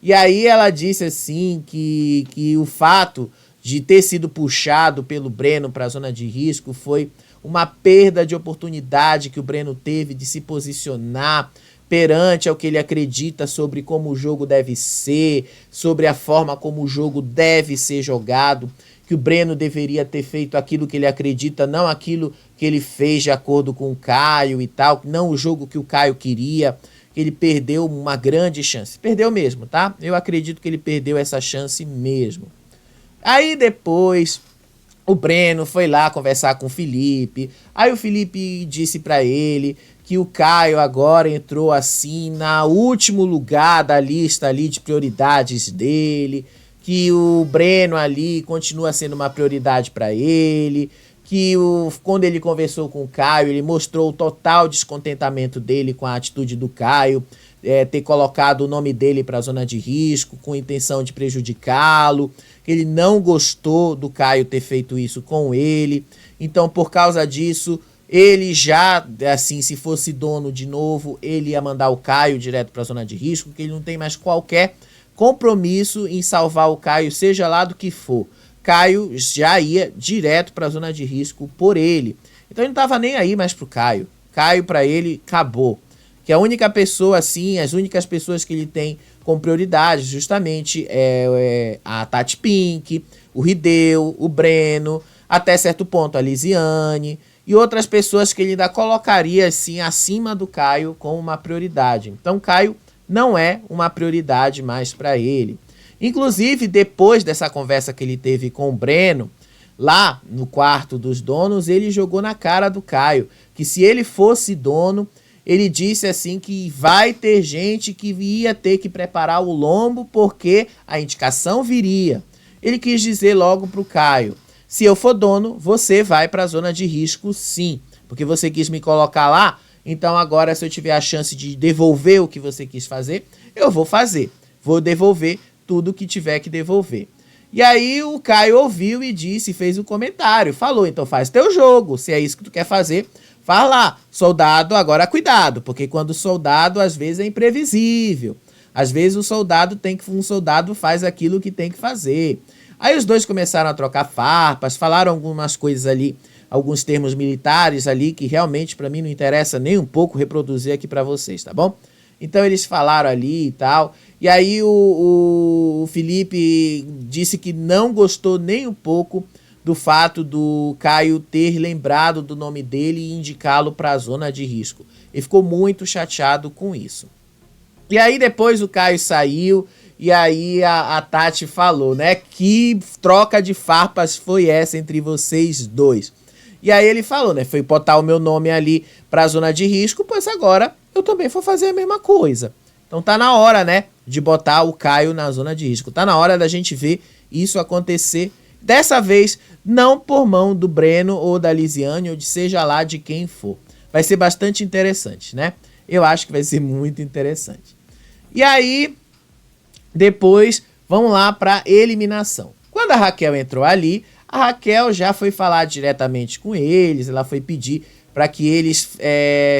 E aí ela disse assim que o fato de ter sido puxado pelo Breno para a zona de risco foi uma perda de oportunidade que o Breno teve de se posicionar, perante ao que ele acredita sobre como o jogo deve ser, sobre a forma como o jogo deve ser jogado, que o Breno deveria ter feito aquilo que ele acredita, não aquilo que ele fez de acordo com o Caio e tal, não o jogo que o Caio queria, que ele perdeu uma grande chance. Perdeu mesmo, tá? Eu acredito que ele perdeu essa chance mesmo. Aí depois o Breno foi lá conversar com o Felipe, aí o Felipe disse pra ele que o Caio agora entrou assim na último lugar da lista ali de prioridades dele, que o Breno ali continua sendo uma prioridade para ele, que quando ele conversou com o Caio, ele mostrou o total descontentamento dele com a atitude do Caio, ter colocado o nome dele para a zona de risco, com intenção de prejudicá-lo, que ele não gostou do Caio ter feito isso com ele. Então, por causa disso, ele já, assim, se fosse dono de novo, ele ia mandar o Caio direto para a zona de risco, que ele não tem mais qualquer compromisso em salvar o Caio, seja lá do que for. Caio já ia direto para a zona de risco por ele. Então ele não estava nem aí mais pro Caio. Caio para ele acabou. Que a única pessoa assim, as únicas pessoas que ele tem com prioridade justamente é a Tati Pink, o Rideu, o Breno, até certo ponto a Lisiane e outras pessoas que ele ainda colocaria assim acima do Caio como uma prioridade. Então Caio não é uma prioridade mais para ele. Inclusive, depois dessa conversa que ele teve com o Breno, lá no quarto dos donos, ele jogou na cara do Caio, que se ele fosse dono, ele disse assim que vai ter gente que ia ter que preparar o lombo porque a indicação viria. Ele quis dizer logo pro Caio, se eu for dono, você vai para a zona de risco sim, porque você quis me colocar lá, então agora se eu tiver a chance de devolver o que você quis fazer, eu vou fazer, vou devolver tudo que tiver que devolver. E aí o Caio ouviu e disse, fez um comentário, falou, então faz teu jogo, se é isso que tu quer fazer, faz lá. Soldado, agora cuidado, porque quando o soldado às vezes é imprevisível. Às vezes um soldado faz aquilo que tem que fazer. Aí os dois começaram a trocar farpas, falaram algumas coisas ali, alguns termos militares ali que realmente para mim não interessa nem um pouco reproduzir aqui para vocês, tá bom? Então eles falaram ali e tal, e aí o Felipe disse que não gostou nem um pouco do fato do Caio ter lembrado do nome dele e indicá-lo para a zona de risco. Ele ficou muito chateado com isso. E aí depois o Caio saiu, e aí a Tati falou, né, que troca de farpas foi essa entre vocês dois? E aí ele falou, né, foi botar o meu nome ali para a zona de risco, pois agora eu também vou fazer a mesma coisa. Então tá na hora, né, de botar o Caio na zona de risco. Tá na hora da gente ver isso acontecer. Dessa vez, não por mão do Breno ou da Lisiane, ou de seja lá de quem for. Vai ser bastante interessante, né? Eu acho que vai ser muito interessante. E aí, depois, vamos lá para eliminação. Quando a Raquel entrou ali, a Raquel já foi falar diretamente com eles, ela foi pedir para que eles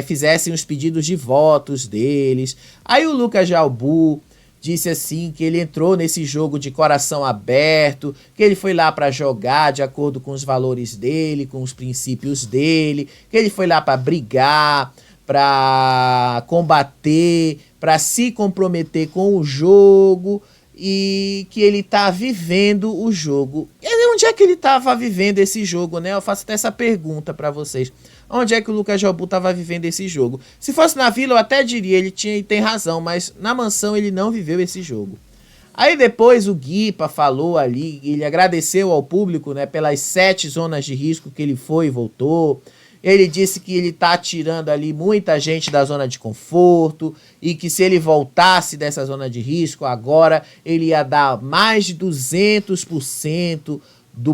fizessem os pedidos de votos deles. Aí o Lucas Jalbu disse assim que ele entrou nesse jogo de coração aberto, que ele foi lá para jogar de acordo com os valores dele, com os princípios dele, que ele foi lá para brigar, para combater, para se comprometer com o jogo e que ele tá vivendo o jogo. E onde é que ele tava vivendo esse jogo, né? Eu faço até essa pergunta para vocês. Onde é que o Lucas Jalbu tava vivendo esse jogo? Se fosse na vila eu até diria, ele tem razão, mas na mansão ele não viveu esse jogo. Aí depois o Guipa falou ali, ele agradeceu ao público, né, pelas 7 zonas de risco que ele foi e voltou. Ele disse que ele tá tirando ali muita gente da zona de conforto e que se ele voltasse dessa zona de risco agora, ele ia dar mais de 200%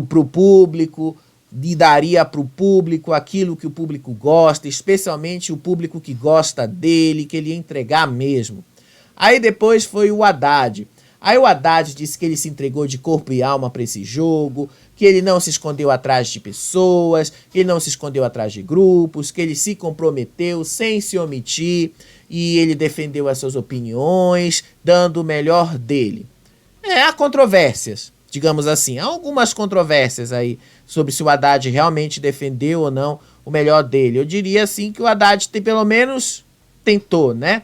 pro público, e daria para o público aquilo que o público gosta, especialmente o público que gosta dele, que ele ia entregar mesmo. Aí depois foi o Haddad. Aí o Haddad disse que ele se entregou de corpo e alma para esse jogo, que ele não se escondeu atrás de pessoas, que ele não se escondeu atrás de grupos, que ele se comprometeu sem se omitir e ele defendeu as suas opiniões, dando o melhor dele. Há controvérsias, digamos assim, há algumas controvérsias aí sobre se o Haddad realmente defendeu ou não o melhor dele. Eu diria assim que o Haddad pelo menos tentou, né?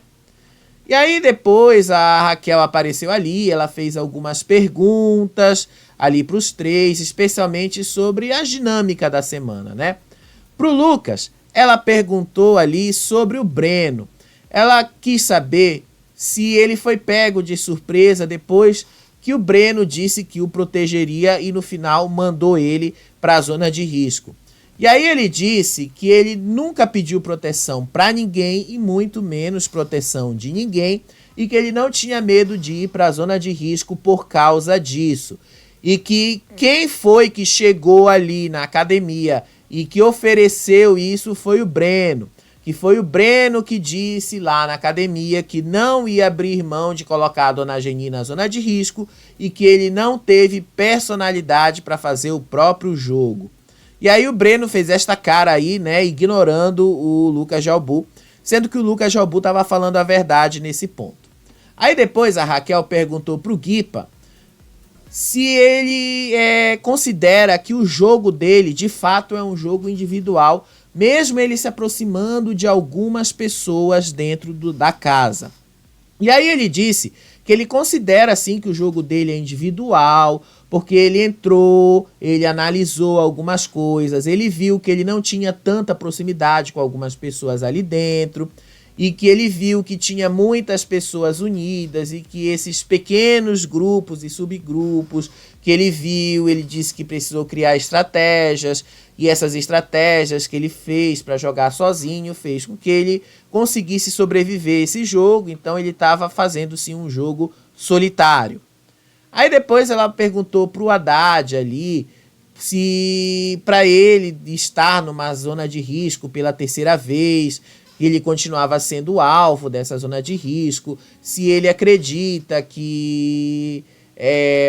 E aí depois a Raquel apareceu ali, ela fez algumas perguntas ali para os três, especialmente sobre a dinâmica da semana, né? Pro Lucas, ela perguntou ali sobre o Breno. Ela quis saber se ele foi pego de surpresa depois que o Breno disse que o protegeria e no final mandou ele para a zona de risco. E aí ele disse que ele nunca pediu proteção para ninguém e muito menos proteção de ninguém e que ele não tinha medo de ir para a zona de risco por causa disso. E que quem foi que chegou ali na academia e que ofereceu isso foi o Breno. Que foi o Breno que disse lá na academia que não ia abrir mão de colocar a Dona Geni na zona de risco e que ele não teve personalidade para fazer o próprio jogo. E aí o Breno fez esta cara aí, né, ignorando o Lucas Jalbu, sendo que o Lucas Jalbu estava falando a verdade nesse ponto. Aí depois a Raquel perguntou pro Guipa se ele considera que o jogo dele de fato é um jogo individual, mesmo ele se aproximando de algumas pessoas dentro da casa. E aí ele disse que ele considera sim que o jogo dele é individual, porque ele entrou, ele analisou algumas coisas, ele viu que ele não tinha tanta proximidade com algumas pessoas ali dentro, e que ele viu que tinha muitas pessoas unidas e que esses pequenos grupos e subgrupos que ele viu, ele disse que precisou criar estratégias, e essas estratégias que ele fez para jogar sozinho fez com que ele conseguisse sobreviver esse jogo, então ele estava fazendo sim um jogo solitário. Aí depois ela perguntou para o Haddad ali se para ele estar numa zona de risco pela terceira vez, ele continuava sendo alvo dessa zona de risco, se ele acredita que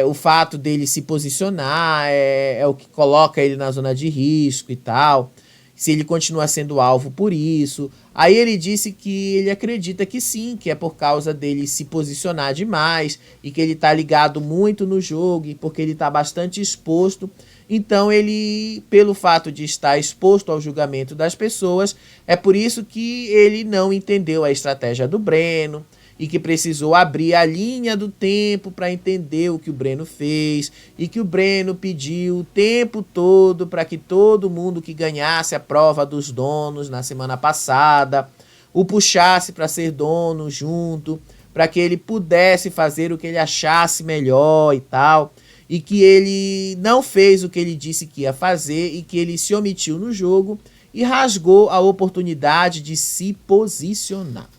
o fato dele se posicionar é o que coloca ele na zona de risco e tal, se ele continua sendo alvo por isso. Aí ele disse que ele acredita que sim, que é por causa dele se posicionar demais e que ele tá ligado muito no jogo e porque ele tá bastante exposto. Então ele, pelo fato de estar exposto ao julgamento das pessoas, é por isso que ele não entendeu a estratégia do Breno e que precisou abrir a linha do tempo para entender o que o Breno fez e que o Breno pediu o tempo todo para que todo mundo que ganhasse a prova dos donos na semana passada o puxasse para ser dono junto, para que ele pudesse fazer o que ele achasse melhor e tal, e que ele não fez o que ele disse que ia fazer e que ele se omitiu no jogo e rasgou a oportunidade de se posicionar.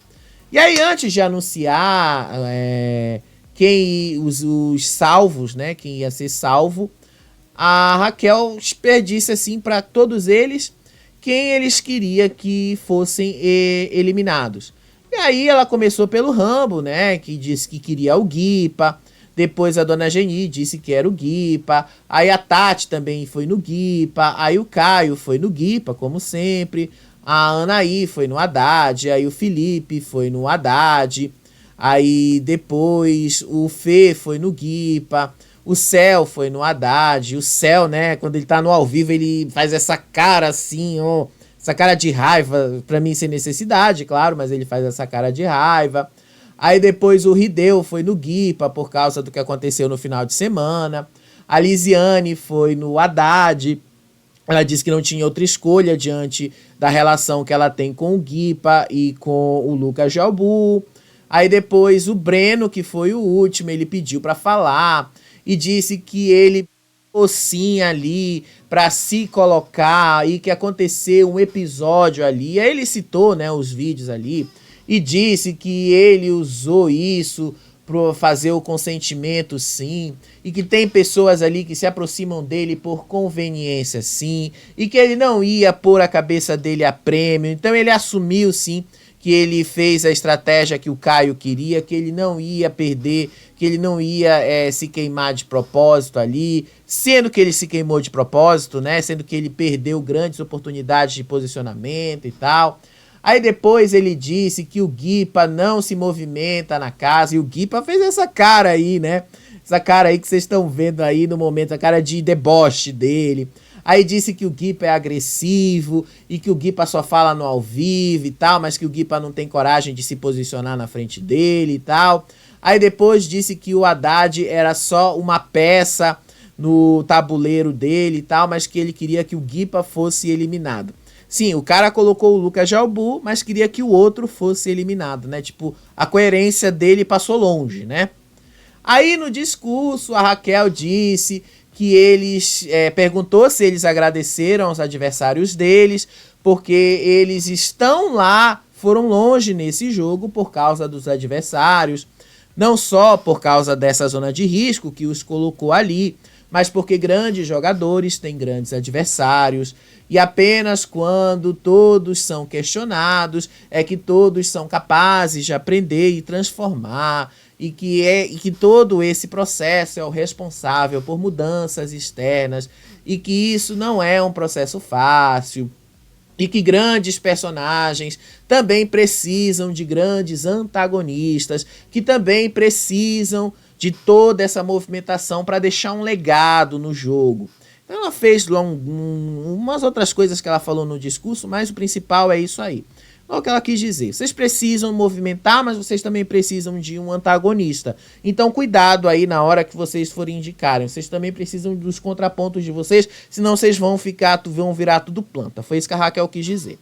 E aí, antes de anunciar os salvos, né, quem ia ser salvo, a Raquel disse assim para todos eles quem eles queria que fossem eliminados. E aí ela começou pelo Rambo, né, que disse que queria o Guipa. Depois a Dona Geni disse que era o Guipa. Aí a Tati também foi no Guipa. Aí o Caio foi no Guipa, como sempre. A Anaí foi no Haddad. Aí o Felipe foi no Haddad. Aí depois o Fê foi no Guipa. O Céu foi no Haddad. O Céu, né, quando ele tá no ao vivo, ele faz essa cara assim, ó. Essa cara de raiva, pra mim sem necessidade, claro, mas ele faz essa cara de raiva. Aí depois o Rideu foi no Guipa por causa do que aconteceu no final de semana. A Lisiane foi no Haddad. Ela disse que não tinha outra escolha diante da relação que ela tem com o Guipa e com o Lucas Jalbu. Aí depois o Breno, que foi o último, ele pediu para falar e disse que ele sim ali para se colocar e que aconteceu um episódio ali. Aí ele citou, né, os vídeos ali. E disse que ele usou isso para fazer o consentimento, sim. E que tem pessoas ali que se aproximam dele por conveniência, sim. E que ele não ia pôr a cabeça dele a prêmio. Então ele assumiu, sim, que ele fez a estratégia que o Caio queria, que ele não ia perder, que ele não ia se queimar de propósito ali. Sendo que ele se queimou de propósito, né? Sendo que ele perdeu grandes oportunidades de posicionamento e tal. Aí depois ele disse que o Guipa não se movimenta na casa. E o Guipa fez essa cara aí, né? Essa cara aí que vocês estão vendo aí no momento. A cara de deboche dele. Aí disse que o Guipa é agressivo e que o Guipa só fala no ao vivo e tal, mas que o Guipa não tem coragem de se posicionar na frente dele e tal. Aí depois disse que o Haddad era só uma peça no tabuleiro dele e tal, mas que ele queria que o Guipa fosse eliminado. Sim, o cara colocou o Lucas Jalbu, mas queria que o outro fosse eliminado, né? Tipo, a coerência dele passou longe, né? Aí no discurso a Raquel disse que eles perguntou se eles agradeceram aos adversários deles, porque eles estão lá, foram longe nesse jogo por causa dos adversários, não só por causa dessa zona de risco que os colocou ali, mas porque grandes jogadores têm grandes adversários, e apenas quando todos são questionados é que todos são capazes de aprender e transformar, e que todo esse processo é o responsável por mudanças externas, e que isso não é um processo fácil, e que grandes personagens também precisam de grandes antagonistas, que também precisam de toda essa movimentação para deixar um legado no jogo. Então ela fez umas outras coisas que ela falou no discurso, mas o principal é isso aí. Olha o que ela quis dizer. Vocês precisam movimentar, mas vocês também precisam de um antagonista. Então cuidado aí na hora que vocês forem indicarem. Vocês também precisam dos contrapontos de vocês, senão vocês vão virar tudo planta. Foi isso que a Raquel quis dizer.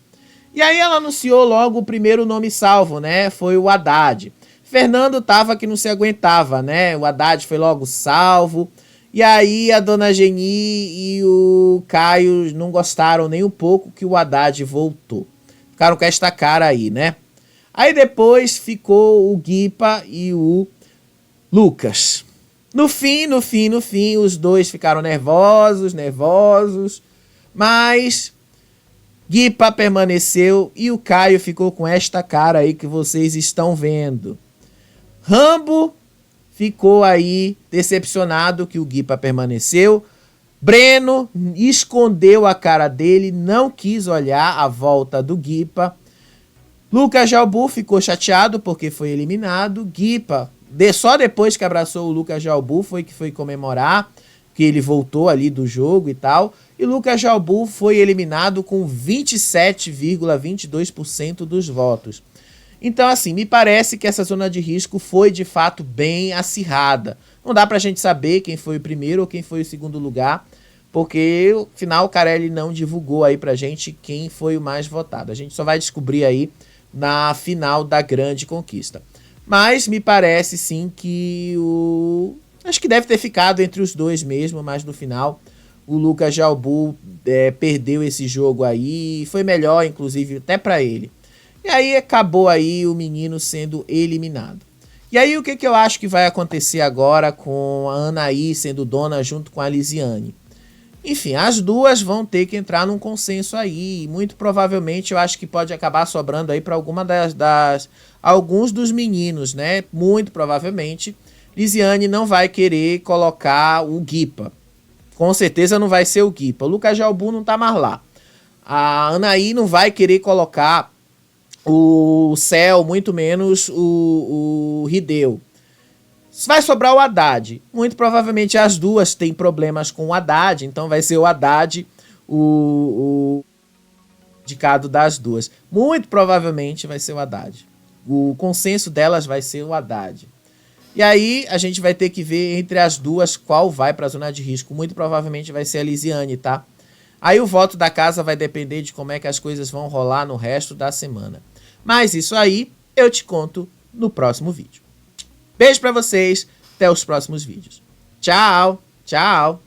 E aí ela anunciou logo o primeiro nome salvo, né? Foi o Haddad. Fernando tava que não se aguentava, né? O Haddad foi logo salvo. E aí a dona Geni e o Caio não gostaram nem um pouco que o Haddad voltou. Ficaram com esta cara aí, né? Aí depois ficou o Guipa e o Lucas. No fim, os dois ficaram nervosos, mas Guipa permaneceu e o Caio ficou com esta cara aí que vocês estão vendo. Rambo ficou aí decepcionado que o Guipa permaneceu. Breno escondeu a cara dele, não quis olhar a volta do Guipa. Lucas Jalbu ficou chateado porque foi eliminado. Guipa, só depois que abraçou o Lucas Jalbu foi que foi comemorar, que ele voltou ali do jogo e tal. E Lucas Jalbu foi eliminado com 27,22% dos votos. Então, assim, me parece que essa zona de risco foi, de fato, bem acirrada. Não dá pra gente saber quem foi o primeiro ou quem foi o segundo lugar, porque, afinal, o Carelli não divulgou aí pra gente quem foi o mais votado. A gente só vai descobrir aí na final da grande conquista. Mas me parece, sim, que acho que deve ter ficado entre os dois mesmo, mas no final o Lucas Jalbu perdeu esse jogo aí, foi melhor, inclusive, até pra ele. E aí acabou aí o menino sendo eliminado. E aí o que eu acho que vai acontecer agora com a Anaí sendo dona junto com a Lisiane? Enfim, as duas vão ter que entrar num consenso aí. E muito provavelmente eu acho que pode acabar sobrando aí para alguns dos meninos, né? Muito provavelmente Lisiane não vai querer colocar o Guipa. Com certeza não vai ser o Guipa. O Lucas Jalbu não tá mais lá. A Anaí não vai querer colocar o Céu, muito menos o Rideu. Vai sobrar o Haddad. Muito provavelmente as duas têm problemas com o Haddad, então vai ser o Haddad o indicado das duas. Muito provavelmente vai ser o Haddad. O consenso delas vai ser o Haddad. E aí a gente vai ter que ver entre as duas qual vai para a zona de risco. Muito provavelmente vai ser a Lisiane, tá? Aí o voto da casa vai depender de como é que as coisas vão rolar no resto da semana. Mas isso aí eu te conto no próximo vídeo. Beijo pra vocês, até os próximos vídeos. Tchau, tchau.